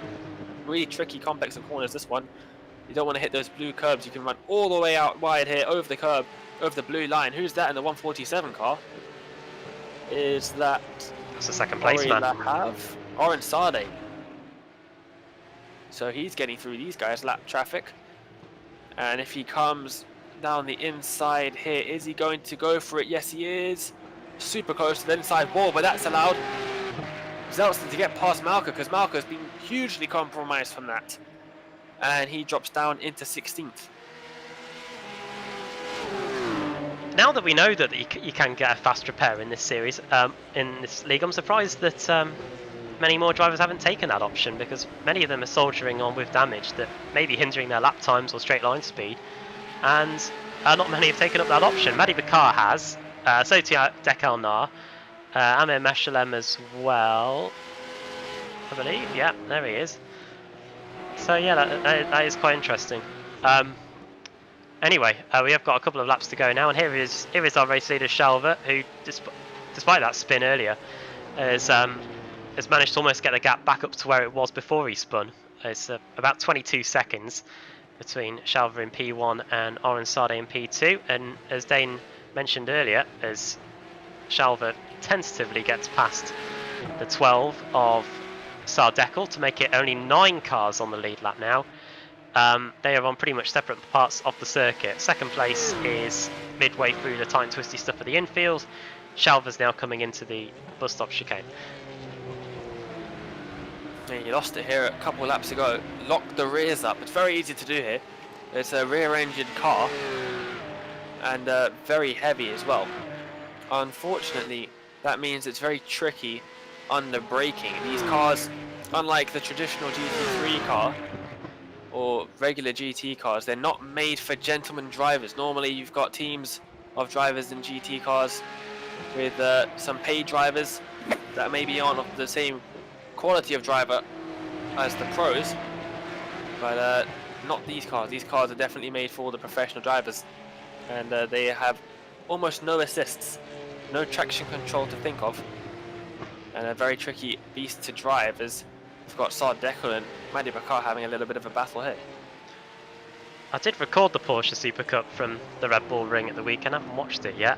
Really tricky, complex of corners, this one. You don't want to hit those blue curbs. You can run all the way out wide here, over the curb, over the blue line. Who's that in the 147 car? Is that...
That's the second place, man.
Oren Sade. So he's getting through these guys, lap traffic. And if he comes down the inside here, is he going to go for it? Yes, he is. Super close to the inside wall, but that's allowed Zeltzer to get past Malka, because Malka has been hugely compromised from that. And he drops down into 16th.
Now that we know that you can get a fast repair in this series, in this league, I'm surprised that many more drivers haven't taken that option, because many of them are soldiering on with damage that may be hindering their lap times or straight line speed, and not many have taken up that option. Madi Bakar has, so too Dekel Nar, Amir Meshalem as well, I believe. Yeah, there he is. So yeah, that is quite interesting. Anyway, we have got a couple of laps to go now, and here is our race leader Shalva, who, despite that spin earlier, has managed to almost get the gap back up to where it was before he spun. It's about 22 seconds between Shalva in P1 and Oren Sade in P2, and as Dane mentioned earlier, as Shalva tentatively gets past the 12 of Sardekel to make it only 9 cars on the lead lap now. They are on pretty much separate parts of the circuit. Second place is midway through the tight and twisty stuff of the infield. Shalva's now coming into the bus stop chicane.
Yeah, you lost it here a couple of laps ago. Lock the rears up. It's very easy to do here. It's a rear-engine car and very heavy as well. Unfortunately, that means it's very tricky under braking. These cars, unlike the traditional GT3 car or regular GT cars, they're not made for gentleman drivers. Normally you've got teams of drivers in GT cars with some paid drivers that may be on the same quality of driver as the pros, but not these cars. These cars are definitely made for the professional drivers, and they have almost no assists, no traction control to think of, and a very tricky beast to drive, as we've got Sardekel and Madi Bakar having a little bit of a battle here.
I did record the Porsche Super Cup from the Red Bull Ring at the weekend. I haven't watched it yet.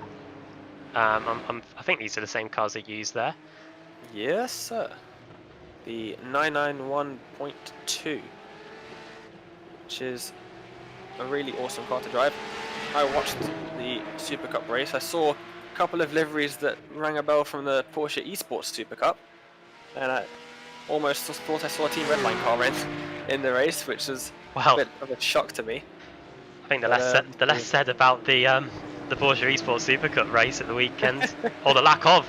I think these are the same cars they use there.
Yes, sir. The 991.2, which is a really awesome car to drive. I watched the Super Cup race, I saw a couple of liveries that rang a bell from the Porsche Esports Super Cup, and I almost thought I saw a Team Redline car in the race, which was a
Well,
bit of a shock to me.
I think the
But,
less said about the Porsche Esports Super Cup race at the weekend, or the lack of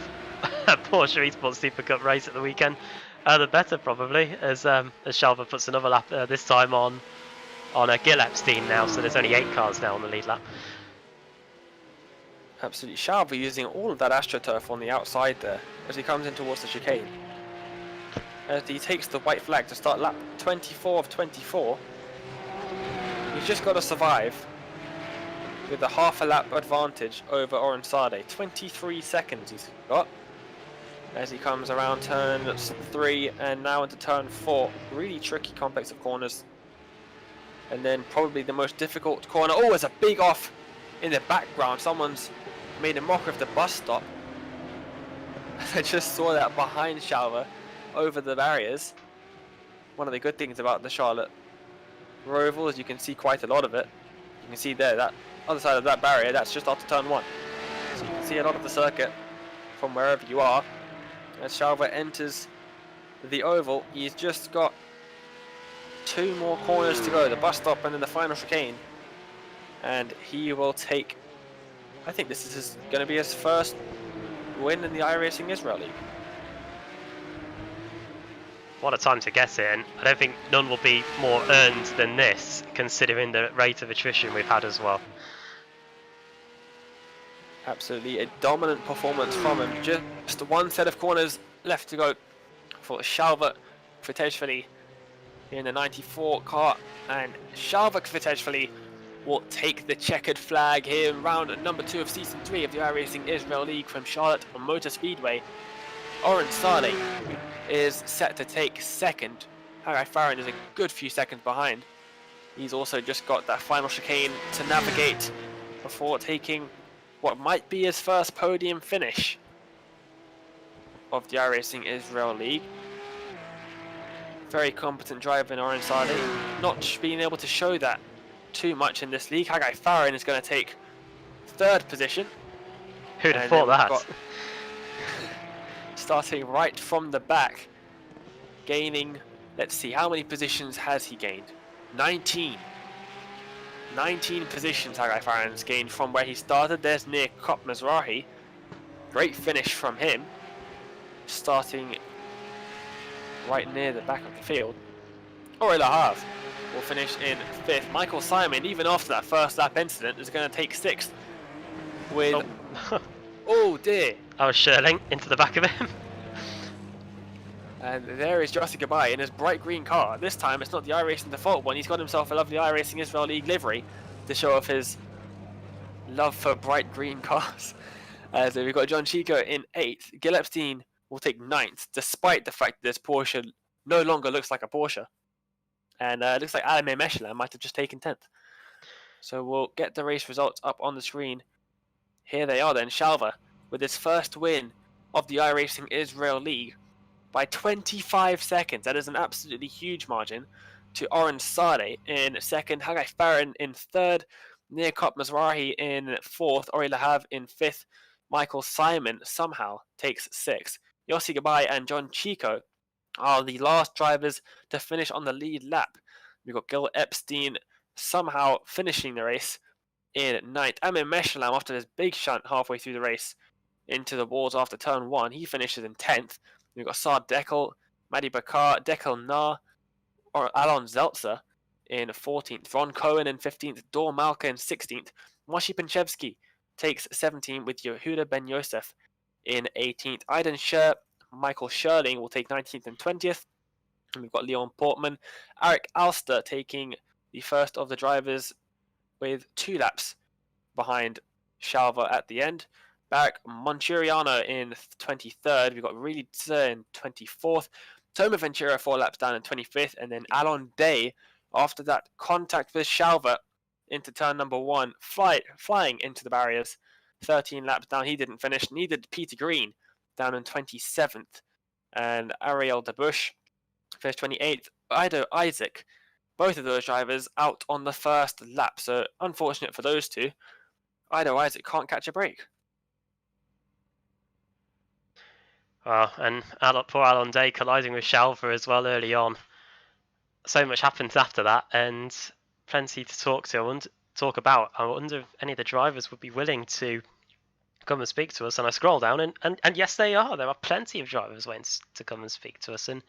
a Porsche Esports Super Cup race at the weekend, the better probably. As Shalva puts another lap this time on Gil Epstein now, so there's only 8 cars now on the lead lap.
absolutely, Shalva using all of that AstroTurf on the outside there as he comes in towards the chicane. As he takes the white flag to start lap 24 of 24. He's just got to survive with a half a lap advantage over Orensade. 23 seconds he's got as he comes around turn 3 and now into turn 4. Really tricky complex of corners. And then probably the most difficult corner. Oh, there's a big off in the background. Someone's made a mock of the bus stop. I just saw that behind Shalva over the barriers. One of the good things about the Charlotte Roval is you can see quite a lot of it. You can see there, that other side of that barrier, that's just after turn 1. So you can see a lot of the circuit from wherever you are. As Shalva enters the oval, he's just got 2 more corners to go, the bus stop and then the final chicane. And he will take, I think this is going to be his first win in the iRacing Israel League.
What a time to get it, and I don't think none will be more earned than this, considering the rate of attrition we've had as well.
Absolutely a dominant performance from him. Just 1 set of corners left to go for Shalva Kvitejvili in the 94 car, and Shalva Kvitejvili will take the checkered flag here in round number 2 of season 3 of the iRacing Israel League from Charlotte Motor Speedway. Orensade is set to take second. Hagai Farron is a good few seconds behind. He's also just got that final chicane to navigate before taking what might be his first podium finish of the iRacing Israel League. Very competent driver in Orensade, not being able to show that too much in this league. Hagai Farron is going to take 3rd position.
Who'd have thought that?
Starting right from the back, gaining, let's see, how many positions has he gained? 19. 19 positions Hagai Farron's gained from where he started. There's near Kop Mizrahi. Great finish from him, starting right near the back of the field. Ori Lahav will finish in 5th. Michael Simon, even after that first lap incident, is going to take 6th with... Oh dear.
I was shirling into the back of him.
And there is Jossi Gabai in his bright green car. This time it's not the iRacing default one. He's got himself a lovely iRacing Israel League livery to show off his love for bright green cars. So we've got John Chico in 8th. Gil Epstein will take 9th, despite the fact that this Porsche no longer looks like a Porsche. And it looks like Alain Michelin might have just taken 10th. So we'll get the race results up on the screen. Here they are then. Shalva with his first win of the iRacing Israel League by 25 seconds. That is an absolutely huge margin to Orensade in 2nd, Hagai Farron in 3rd, Nir Kop Mizrahi in 4th, Ori Lahav in 5th, Michael Simon somehow takes 6th. Yossi Gabai and John Chico are the last drivers to finish on the lead lap. We've got Gil Epstein somehow finishing the race in 9th. Alain Michelin, after this big shunt halfway through the race into the walls after turn 1, he finishes in 10th. We've got Saad Dekel, Madi Bakar, Dekel Na, or Alon Zeltzer in 14th. Ron Cohen in 15th. Dor Malka in 16th. Moshi Penchevsky takes 17th with Yehuda Ben Yosef in 18th. Aiden Scher, Michael Sherling will take 19th and 20th. And we've got Leon Portman. Eric Alster taking the first of the drivers with 2 laps behind Shalva at the end. Barak Monturiano in 23rd. We've got Really Tzer in 24th. Toma Ventura 4 laps down in 25th. And then Alon Day, after that contact with Shalva into turn number 1, flying into the barriers. 13 laps down. He didn't finish. Neither did Peter Green, down in 27th. And Ariel Debush finished 28th. Ido Isaac, both of those drivers out on the first lap. So unfortunate for those two. Otherwise, it can't catch a break.
And poor Alon Day colliding with Shalva as well early on. So much happens after that, and plenty to talk about. I wonder if any of the drivers would be willing to come and speak to us. And I scroll down, and yes, they are. There are plenty of drivers waiting to come and speak to us. And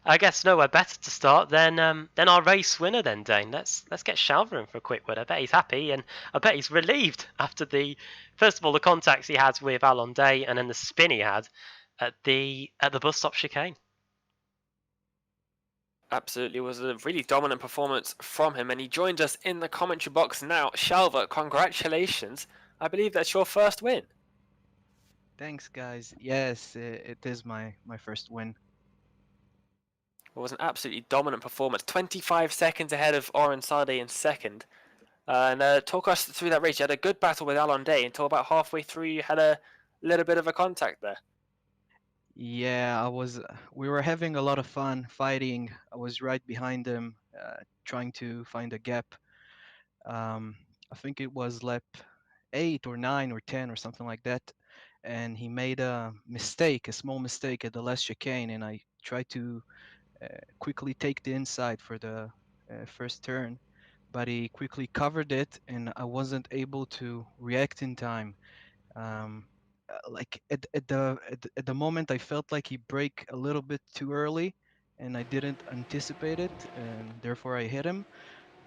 I guess nowhere better to start than our race winner then, Dane. Let's get Shalva in for a quick win. I bet he's happy, and I bet he's relieved after first of all the contacts he had with Alon Day, and then the spin he had at the bus stop chicane.
Absolutely, it was a really dominant performance from him, and he joins us in the commentary box now. Shalva, congratulations. I believe that's your first win.
Thanks, guys. Yes, it is my first win.
It was an absolutely dominant performance. 25 seconds ahead of Oren Sade in second. And talk us through that race. You had a good battle with Alon Day until about halfway through. You had a little bit of a contact there.
Yeah, we were having a lot of fun fighting. I was right behind him, trying to find a gap. Um, I think it was lap 8 or 9 or 10 or something like that. And he made a mistake, a small mistake at the last chicane, and I tried to quickly take the inside for the first turn, but he quickly covered it, and I wasn't able to react in time. Like at the moment, I felt like he brake a little bit too early, and I didn't anticipate it, and therefore I hit him.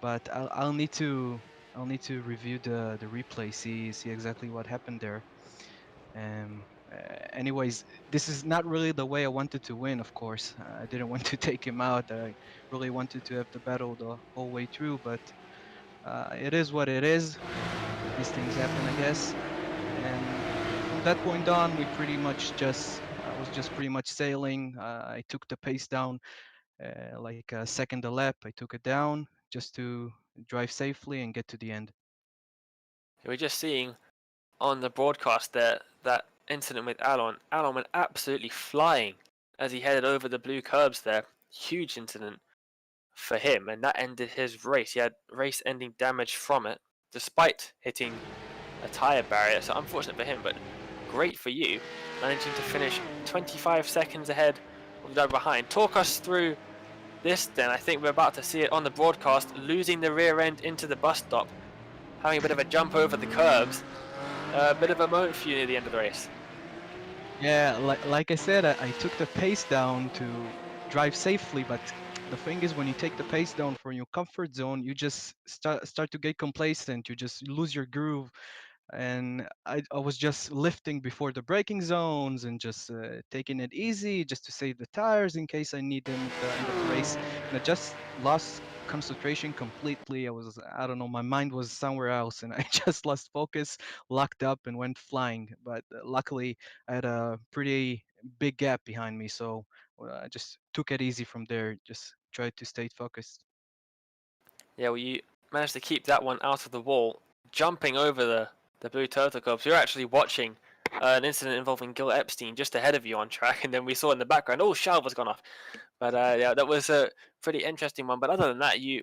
But I'll need to review the replay, see exactly what happened there. Anyways, this is not really the way I wanted to win, of course. I didn't want to take him out. I really wanted to have the battle the whole way through, but it is what it is. These things happen, I guess. And from that point on, we pretty much just I was just pretty much sailing. I took the pace down like a second a lap. I took it down just to drive safely and get to the end.
We're just seeing on the broadcast that incident with Alon. Alon went absolutely flying as he headed over the blue curbs there. Huge incident for him, and that ended his race. He had race-ending damage from it, despite hitting a tyre barrier. So unfortunate for him, but great for you, managing to finish 25 seconds ahead of the driver behind. Talk us through this then. I think we're about to see it on the broadcast, losing the rear end into the bus stop, having a bit of a jump over the curbs. A bit of a moment for you near the end of the race.
Yeah, like I said, I took the pace down to drive safely, but the thing is, when you take the pace down from your comfort zone, you just start to get complacent. You just lose your groove, and I was just lifting before the braking zones and just taking it easy just to save the tires in case I need them at the end of the race. And I just lost concentration completely. I don't know, my mind was somewhere else, and I just lost focus, locked up, and went flying. But luckily, I had a pretty big gap behind me, so I just took it easy from there. Just tried to stay focused.
Yeah, well, you managed to keep that one out of the wall, jumping over the blue turtle cups. You're actually watching an incident involving Gil Epstein just ahead of you on track, and then we saw in the background, oh, Shalva's gone off. But yeah, that was a pretty interesting one. But other than that, you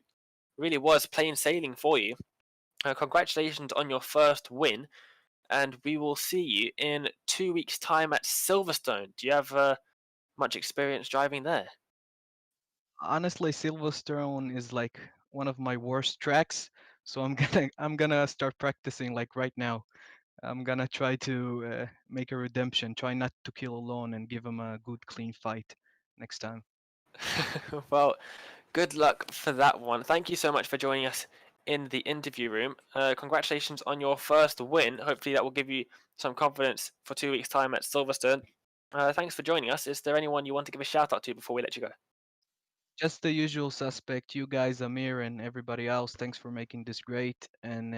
really was plain sailing for you. Congratulations on your first win, and we will see you in 2 weeks' time at Silverstone. Do you have much experience driving there?
Honestly, Silverstone is like one of my worst tracks, so I'm gonna start practicing like right now. I'm gonna try to make a redemption, try not to kill alone, and give him a good clean fight next time.
Well, good luck for that one. Thank you so much for joining us in the interview room. Congratulations on your first win. Hopefully, that will give you some confidence for 2 weeks' time at Silverstone. Thanks for joining us. Is there anyone you want to give a shout out to before we let you go?
Just the usual suspect, you guys, Amir, and everybody else. Thanks for making this great, and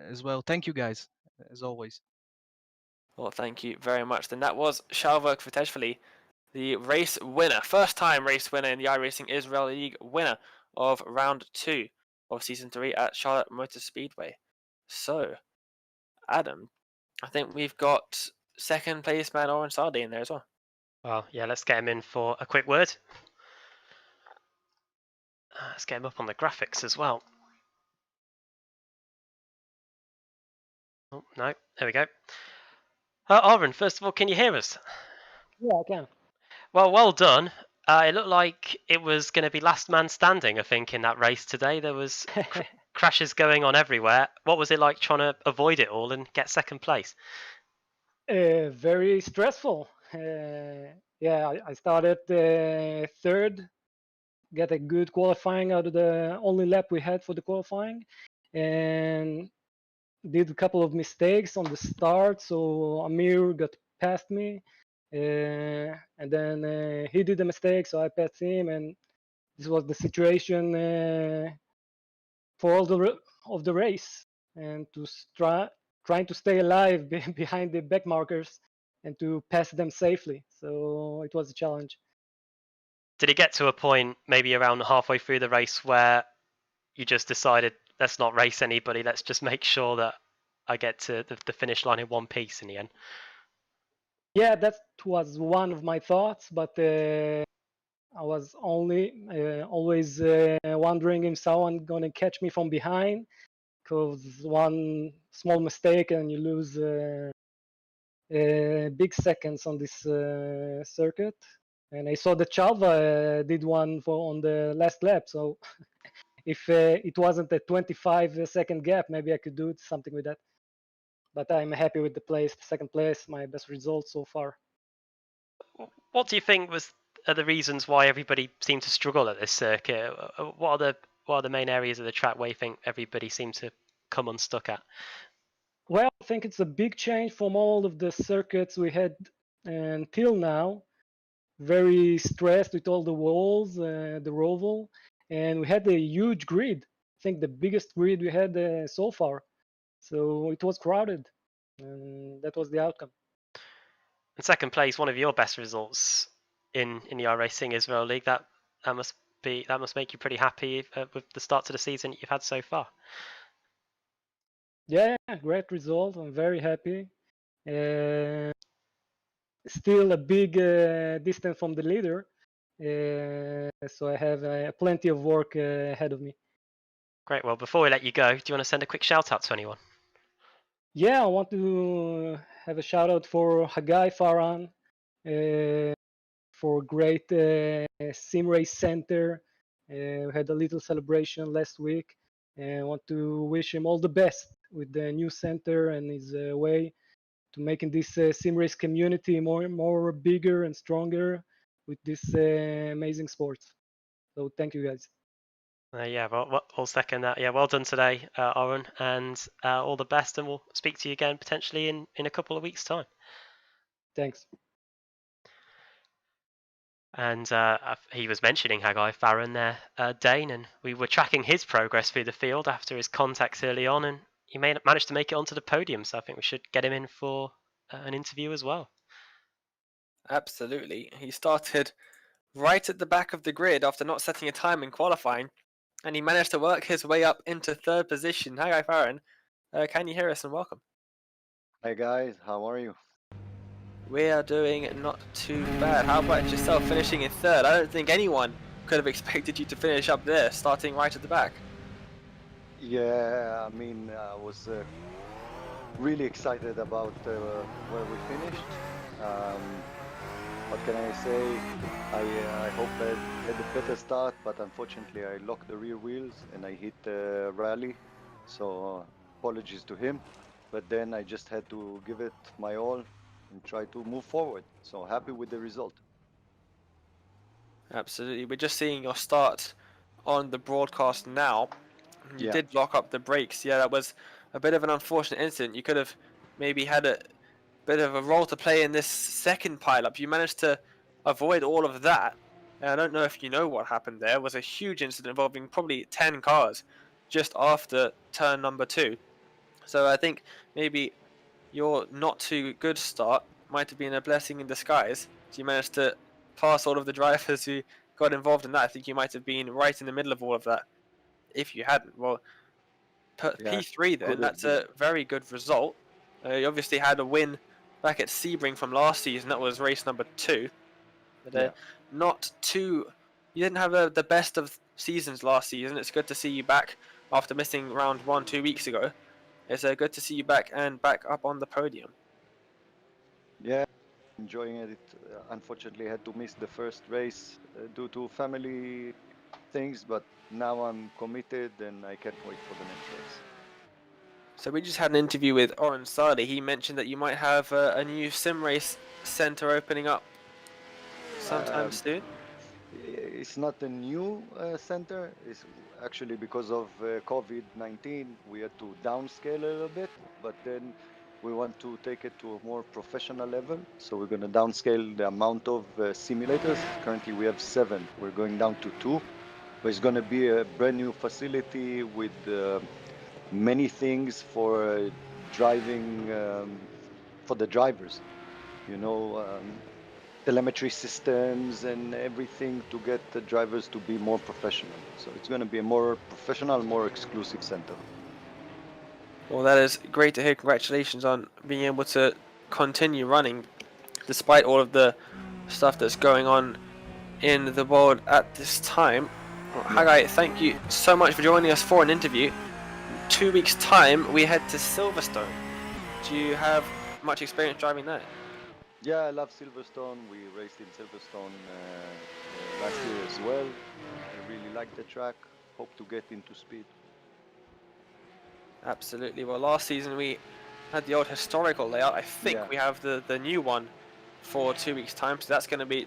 as well, thank you guys as always.
Well, thank you very much. Then that was Shalva Kviteshvili, the race winner, first time race winner in the iRacing Israel League, winner of round 2 of season 3 at Charlotte Motor Speedway. So, Adam, I think we've got second place man Oren Sade in there as well.
Well, yeah, let's get him in for a quick word. Let's get him up on the graphics as well. Oh, no, there we go. Aaron, first of all, can you hear us?
Yeah, I can.
Well done. It looked like it was going to be last man standing, I think, in that race today. There was crashes going on everywhere. What was it like trying to avoid it all and get second place?
Very stressful. Yeah, I started third, get a good qualifying out of the only lap we had for the qualifying, and did a couple of mistakes on the start. So Amir got past me, and then he did a mistake, so I passed him, and this was the situation for all of the race, and to trying to stay alive behind the back markers and to pass them safely. So it was a challenge.
Did it get to a point, maybe around halfway through the race, where you just decided, let's not race anybody, let's just make sure that I get to the finish line in one piece in the end?
Yeah, that was one of my thoughts, but I was always wondering if someone gonna catch me from behind, because one small mistake and you lose big seconds on this circuit. And I saw that Chalva did one on the last lap. So if it wasn't a 25-second gap, maybe I could do something with that. But I'm happy with the place, second place, my best result so far.
What do you think are the reasons why everybody seemed to struggle at this circuit? What are the main areas of the track where you think everybody seemed to come unstuck at?
Well, I think it's a big change from all of the circuits we had until now. Very stressed with all the walls, the Roval, and we had a huge grid. I think the biggest grid we had so far. So it was crowded, and that was the outcome.
And second place, one of your best results in the iRacing Israel League. That must make you pretty happy with the start to the season you've had so far.
Yeah, great result. I'm very happy. Still a big distance from the leader, so I have plenty of work ahead of me.
Great. Well, before we let you go, do you want to send a quick shout out to anyone?
Yeah, I want to have a shout out for Hagai Farhan, for great sim race center. We had a little celebration last week, and I want to wish him all the best with the new center and his way to making this sim race community more bigger and stronger with this amazing sport. So thank you guys.
Yeah, well, we'll second that. Yeah, well done today, Oren, and all the best, and we'll speak to you again potentially in a couple of weeks' time.
Thanks.
And he was mentioning Haggai Farron there, Dane, and we were tracking his progress through the field after his contacts early on, and he managed to make it onto the podium, so I think we should get him in for an interview as well.
Absolutely. He started right at the back of the grid after not setting a time in qualifying, and he managed to work his way up into third position. Hi, Farron. Can you hear us, and welcome?
Hi guys, how are you?
We are doing not too bad. How about yourself finishing in third? I don't think anyone could have expected you to finish up there, starting right at the back.
Yeah, I mean, I was really excited about where we finished. What can I say? I hope I had a better start, but unfortunately I locked the rear wheels and I hit the rally, so apologies to him. But then I just had to give it my all and try to move forward. So happy with the result.
Absolutely. We're just seeing your start on the broadcast now. You
Yeah.
did lock up the brakes. Yeah, that was a bit of an unfortunate incident. You could have maybe had a bit of a role to play in this second pileup. You managed to avoid all of that. And I don't know if you know what happened there. It was a huge incident involving probably 10 cars just after turn number 2. So I think maybe your not too good start might have been a blessing in disguise. So you managed to pass all of the drivers who got involved in that. I think you might have been right in the middle of all of that if you hadn't. Well,
Yeah,
P3 then,
could have
that's
been.
a very good result. You obviously had a win back at Sebring from last season. That was race number 2. But
Yeah.
not too. You didn't have the best of seasons last season. It's good to see you back after missing round 1 2 weeks ago. It's good to see you back and back up on the podium.
Yeah, enjoying it. Unfortunately, I had to miss the first race due to family things, but now I'm committed and I can't wait for the next race.
So we just had an interview with Oren Sadi. He mentioned that you might have a new sim race center opening up sometime soon.
It's not a new center. It's actually because of COVID-19, we had to downscale a little bit, but then we want to take it to a more professional level. So we're going to downscale the amount of simulators. Currently we have 7. We're going down to 2, but it's going to be a brand new facility with many things for driving, for the drivers, you know, telemetry systems and everything to get the drivers to be more professional. So it's going to be a more professional, more exclusive center.
Well, that is great to hear. Congratulations on being able to continue running despite all of the stuff that's going on in the world at this time. Well, Haggai, thank you so much for joining us for an interview. 2 weeks' time, we head to Silverstone. Do you have much experience driving there?
Yeah, I love Silverstone. We raced in Silverstone last year as well. I really like the track. Hope to get into speed.
Absolutely. Well, last season we had the old historical layout. I think we have the new one for 2 weeks' time. So that's going to be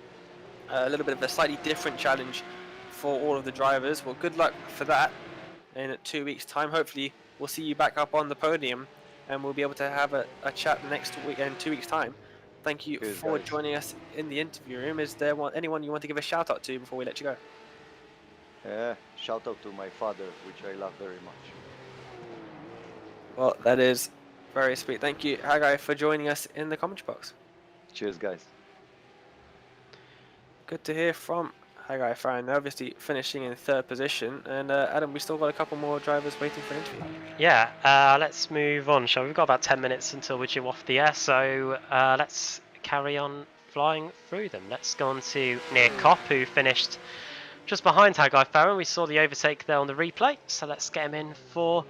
a little bit of a slightly different challenge for all of the drivers. Well, good luck for that in 2 weeks' time. Hopefully, we'll see you back up on the podium and we'll be able to have a chat next week in 2 weeks' time. Thank you for joining us in the interview room. Is there anyone you want to give a shout out to before we let you go?
Shout out to my father, which I love very much.
Well, that is very sweet. Thank you, Haggai, for joining us in the commentary box.
Cheers, guys.
Good to hear from Haggai Farron, obviously finishing in 3rd position. And Adam, we still got a couple more drivers waiting for an interview.
Yeah, let's move on, shall we? We've got about 10 minutes until we're due off the air, so let's carry on flying through them. Let's go on to Nir Kopp, who finished just behind Haggai Farron. We saw the overtake there on the replay, so let's get him in for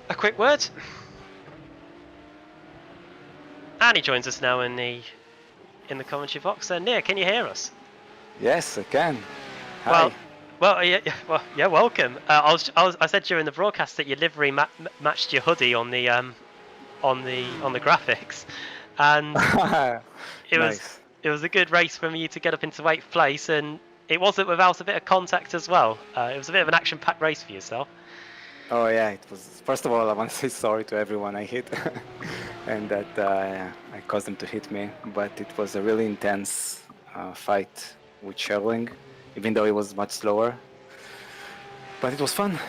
a quick word. And he joins us now in the commentary box. Nir, can you hear us?
Yes, I can. Hi.
Yeah, welcome. I said during the broadcast that your livery matched your hoodie on the graphics, and it was a good race for you to get up into 8th place, and it wasn't without a bit of contact as well. It was a bit of an action-packed race for yourself.
Oh yeah, it was. First of all, I want to say sorry to everyone I hit, and that I caused them to hit me. But it was a really intense fight with Sherling, even though it was much slower. But it was fun.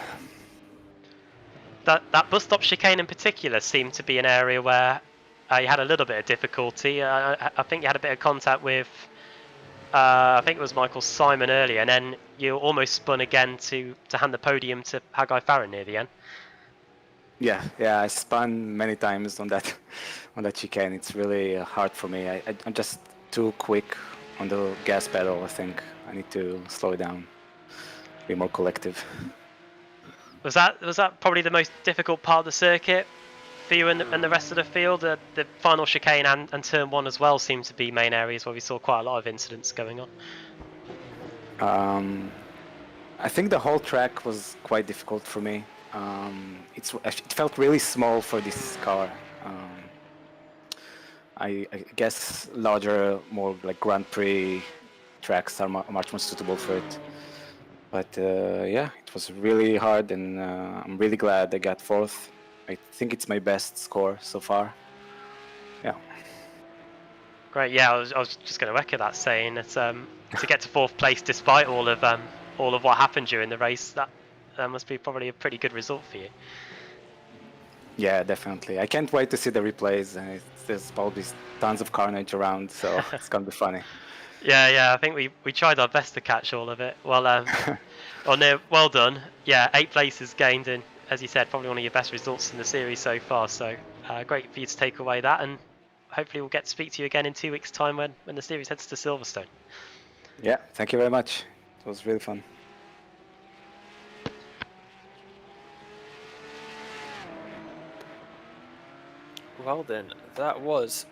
That bus stop chicane in particular seemed to be an area where you had a little bit of difficulty. I think you had a bit of contact with, I think it was Michael Simon earlier, and then you almost spun again to hand the podium to Haggai Farron near the end.
Yeah, I spun many times on that chicane. It's really hard for me. I'm just too quick on the gas pedal. I think I need to slow down, be more collective.
Was that probably the most difficult part of the circuit for you and the rest of the field? The final chicane and turn 1 as well seemed to be main areas where we saw quite a lot of incidents going on.
I think the whole track was quite difficult for me. It felt really small for this car. I guess larger, more like Grand Prix tracks are much more suitable for it. But yeah, it was really hard, and I'm really glad I got 4th. I think it's my best score so far. Yeah.
Great. Yeah, I was just going to echo that, saying that to get to 4th place despite all of what happened during the race, that must be probably a pretty good result for you.
Yeah, definitely. I can't wait to see the replays. There's probably tons of carnage around, so it's gonna be funny.
Yeah. I think we tried our best to catch all of it. Well, well done. Yeah, 8 places gained, and as you said, probably one of your best results in the series so far. So great for you to take away that, and hopefully we'll get to speak to you again in 2 weeks' time when the series heads to Silverstone.
Yeah, thank you very much. It was really fun.
Well then, that was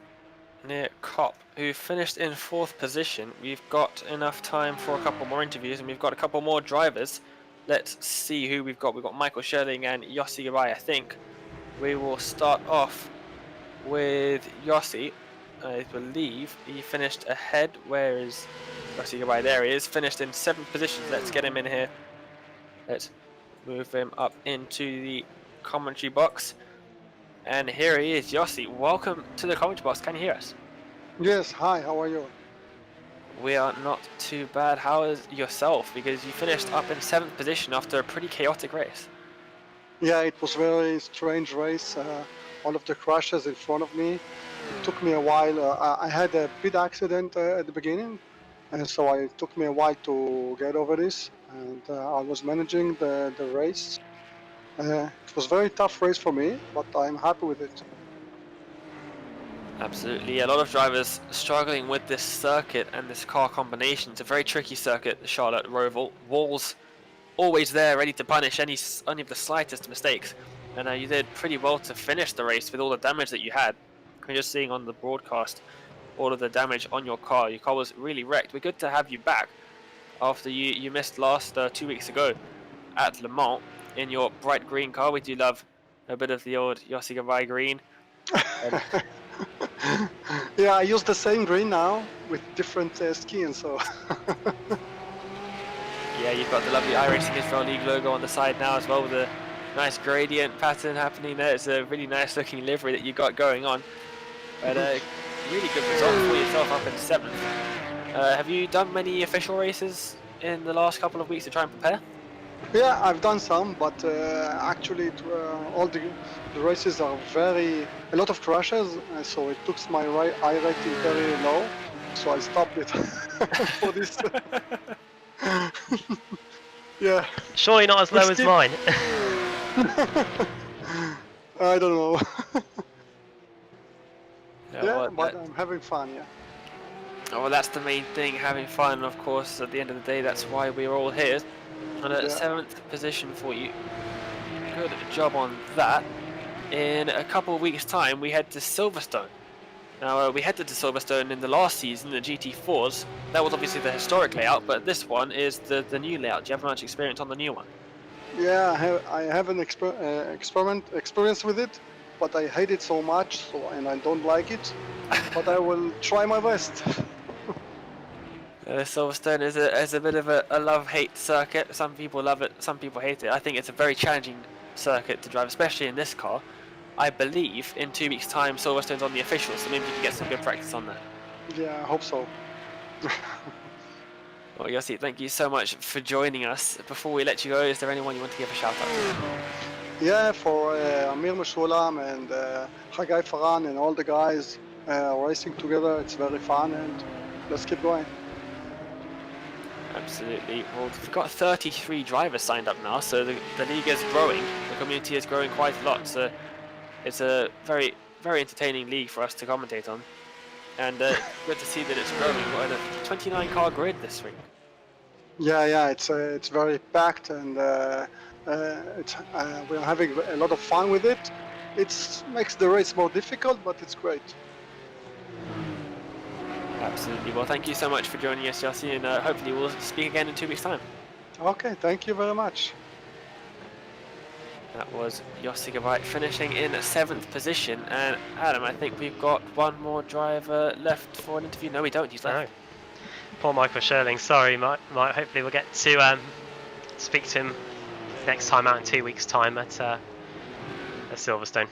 near Cop, who finished in 4th position. We've got enough time for a couple more interviews, and we've got a couple more drivers. Let's see who we've got. We've got Michael Scherling and Yossi Garay, I think. We will start off with Yossi. I believe he finished ahead. Where is Yossi Garay? There he is, finished in 7th position. Let's get him in here. Let's move him up into the commentary box. And here he is, Yossi. Welcome to the commentary box. Can you hear us?
Yes, hi, how are you?
We are not too bad. How is yourself? Because you finished up in 7th position after a pretty chaotic race.
Yeah, it was very strange race. All of the crashes in front of me. It took me a while. I had a pit accident at the beginning, and so it took me a while to get over this. And I was managing the race. It was a very tough race for me, but I'm happy with it.
Absolutely. A lot of drivers struggling with this circuit and this car combination. It's a very tricky circuit, the Charlotte Roval. Walls always there, ready to punish any of the slightest mistakes. And you did pretty well to finish the race with all the damage that you had. You're just seeing on the broadcast all of the damage on your car. Your car was really wrecked. We're good to have you back after you missed last 2 weeks ago at Le Mans in your bright green car. We do love a bit of the old Yossi Garay green.
Yeah, I use the same green now with different skins, so.
Yeah, you've got the lovely iRacing Israel League logo on the side now as well, with a nice gradient pattern happening there. It's a really nice looking livery that you got going on. But really good result for yourself up in 7th. Have you done many official races in the last couple of weeks to try and prepare?
Yeah, I've done some, but actually all the races are a lot of crashes, so it took my I rating very low, so I stopped it for this. Yeah.
Surely not as low as mine.
I don't know.
Yeah,
Yeah,
well,
but I'm having fun, yeah.
well, that's the main thing, having fun. Of course, at the end of the day, that's why we're all here. On a 7th position for you. Good job on that. In a couple of weeks' time, we head to Silverstone. Now, we headed to Silverstone in the last season, the GT4s. That was obviously the historic layout, but this one is the new layout. Do you have much experience on the new one?
Yeah, I have an experience with it, but I hate it so much, and I don't like it. But I will try my best.
Silverstone is a bit of a love-hate circuit. Some people love it, some people hate it. I think it's a very challenging circuit to drive, especially in this car. I believe in 2 weeks' time Silverstone's on the officials, so maybe you can get some good practice on that.
Yeah, I hope so.
Well, Yossi, thank you so much for joining us. Before we let you go, is there anyone you want to give a shout out to?
Yeah, for Amir Meshulam and Hagai Faran and all the guys racing together, it's very fun, and let's keep going.
Absolutely. Well, we've got 33 drivers signed up now, so the league is growing. The community is growing quite a lot, so it's a very, very entertaining league for us to commentate on. And good to see that it's growing. We've got a 29 car grid this week.
Yeah, it's very packed, and we're having a lot of fun with it. It makes the race more difficult, but it's great.
Absolutely. Well, thank you so much for joining us, Yossi, and hopefully we'll speak again in 2 weeks' time.
Okay, thank you very much.
That was Yossi Garay finishing in 7th position. And Adam, I think we've got one more driver left for an interview. No, we don't. He's left.
No. Poor Michael Scherling. Sorry, Mike. Hopefully we'll get to speak to him next time out in 2 weeks' time at Silverstone.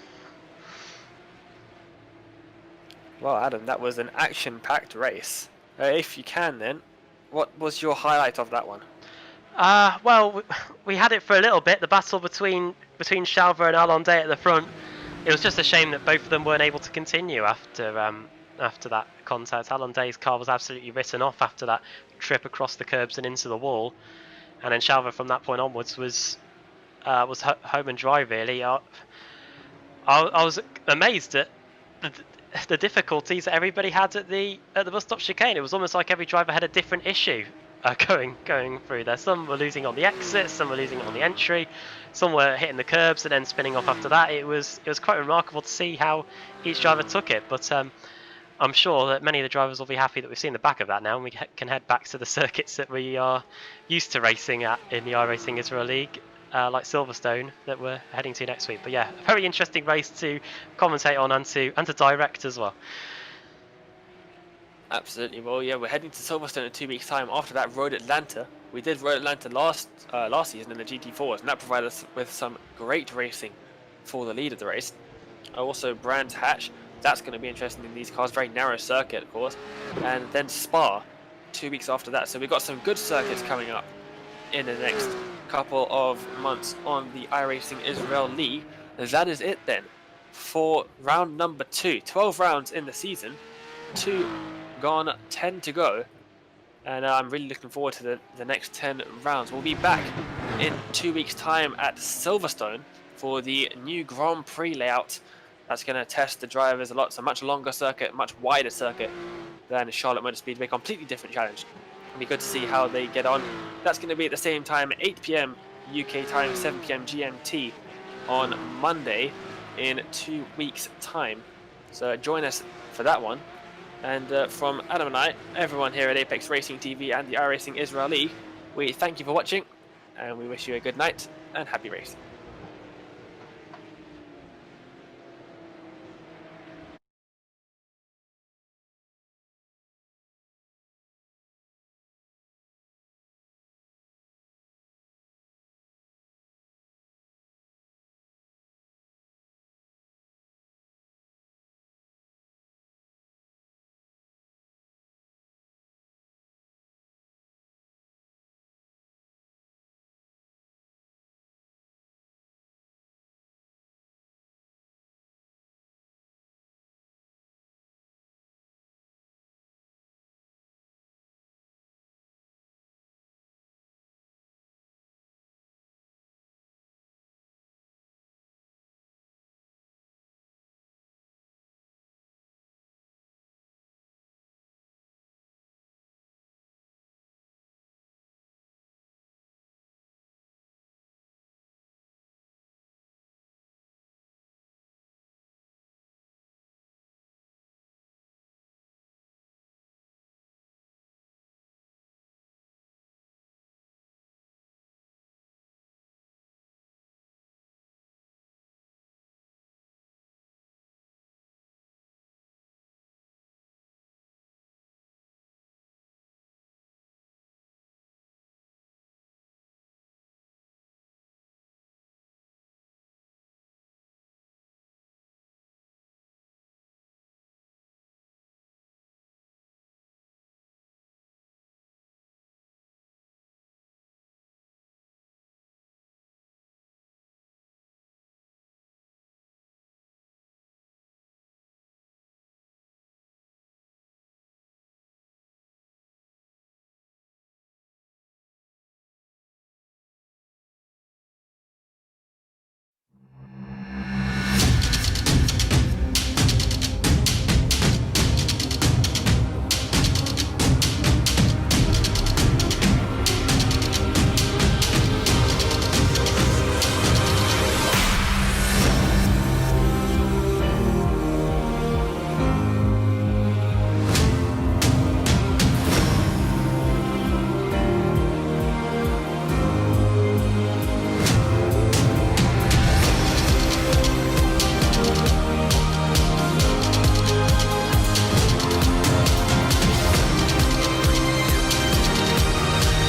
Well, Adam, that was an action-packed race. If you can, then, what was your highlight of that one?
Well, we had it for a little bit. The battle between Shalva and Alonde at the front. It was just a shame that both of them weren't able to continue after that contact. Alonde's car was absolutely written off after that trip across the curbs and into the wall, and then Shalva from that point onwards was home and dry really. I was amazed at the difficulties that everybody had at the bus stop chicane. It was almost like every driver had a different issue going through there. Some were losing on the exit, some were losing on the entry, some were hitting the curbs and then spinning off after that. It was quite remarkable to see how each driver took it. But I'm sure that many of the drivers will be happy that we've seen the back of that now, and we can head back to the circuits that we are used to racing at in the iRacing Israel League, like Silverstone, that we're heading to next week. But yeah, a very interesting race to commentate on and to direct as well.
Absolutely. Well, yeah, we're heading to Silverstone in 2 weeks' time. After that, Road Atlanta. We did Road Atlanta last season in the GT4s, and that provided us with some great racing for the lead of the race. Also, Brands Hatch. That's going to be interesting in these cars. Very narrow circuit, of course. And then Spa 2 weeks after that. So we've got some good circuits coming up in the next couple of months on the iRacing Israel League. That is it then for round number 2. 12 rounds in the season. 2 gone, 10 to go, and I'm really looking forward to the next 10 rounds. We'll be back in 2 weeks' time at Silverstone for the new Grand Prix layout. That's going to test the drivers a lot. It's a much longer circuit, much wider circuit than Charlotte Motor Speedway. A completely different challenge. It'll be good to see how they get on. That's going to be at the same time, 8 p.m. UK time, 7 p.m. GMT on Monday in 2 weeks' time. So join us for that one. And from Adam and I, everyone here at Apex Racing TV and the iRacing Israel League, we thank you for watching, and we wish you a good night and happy racing.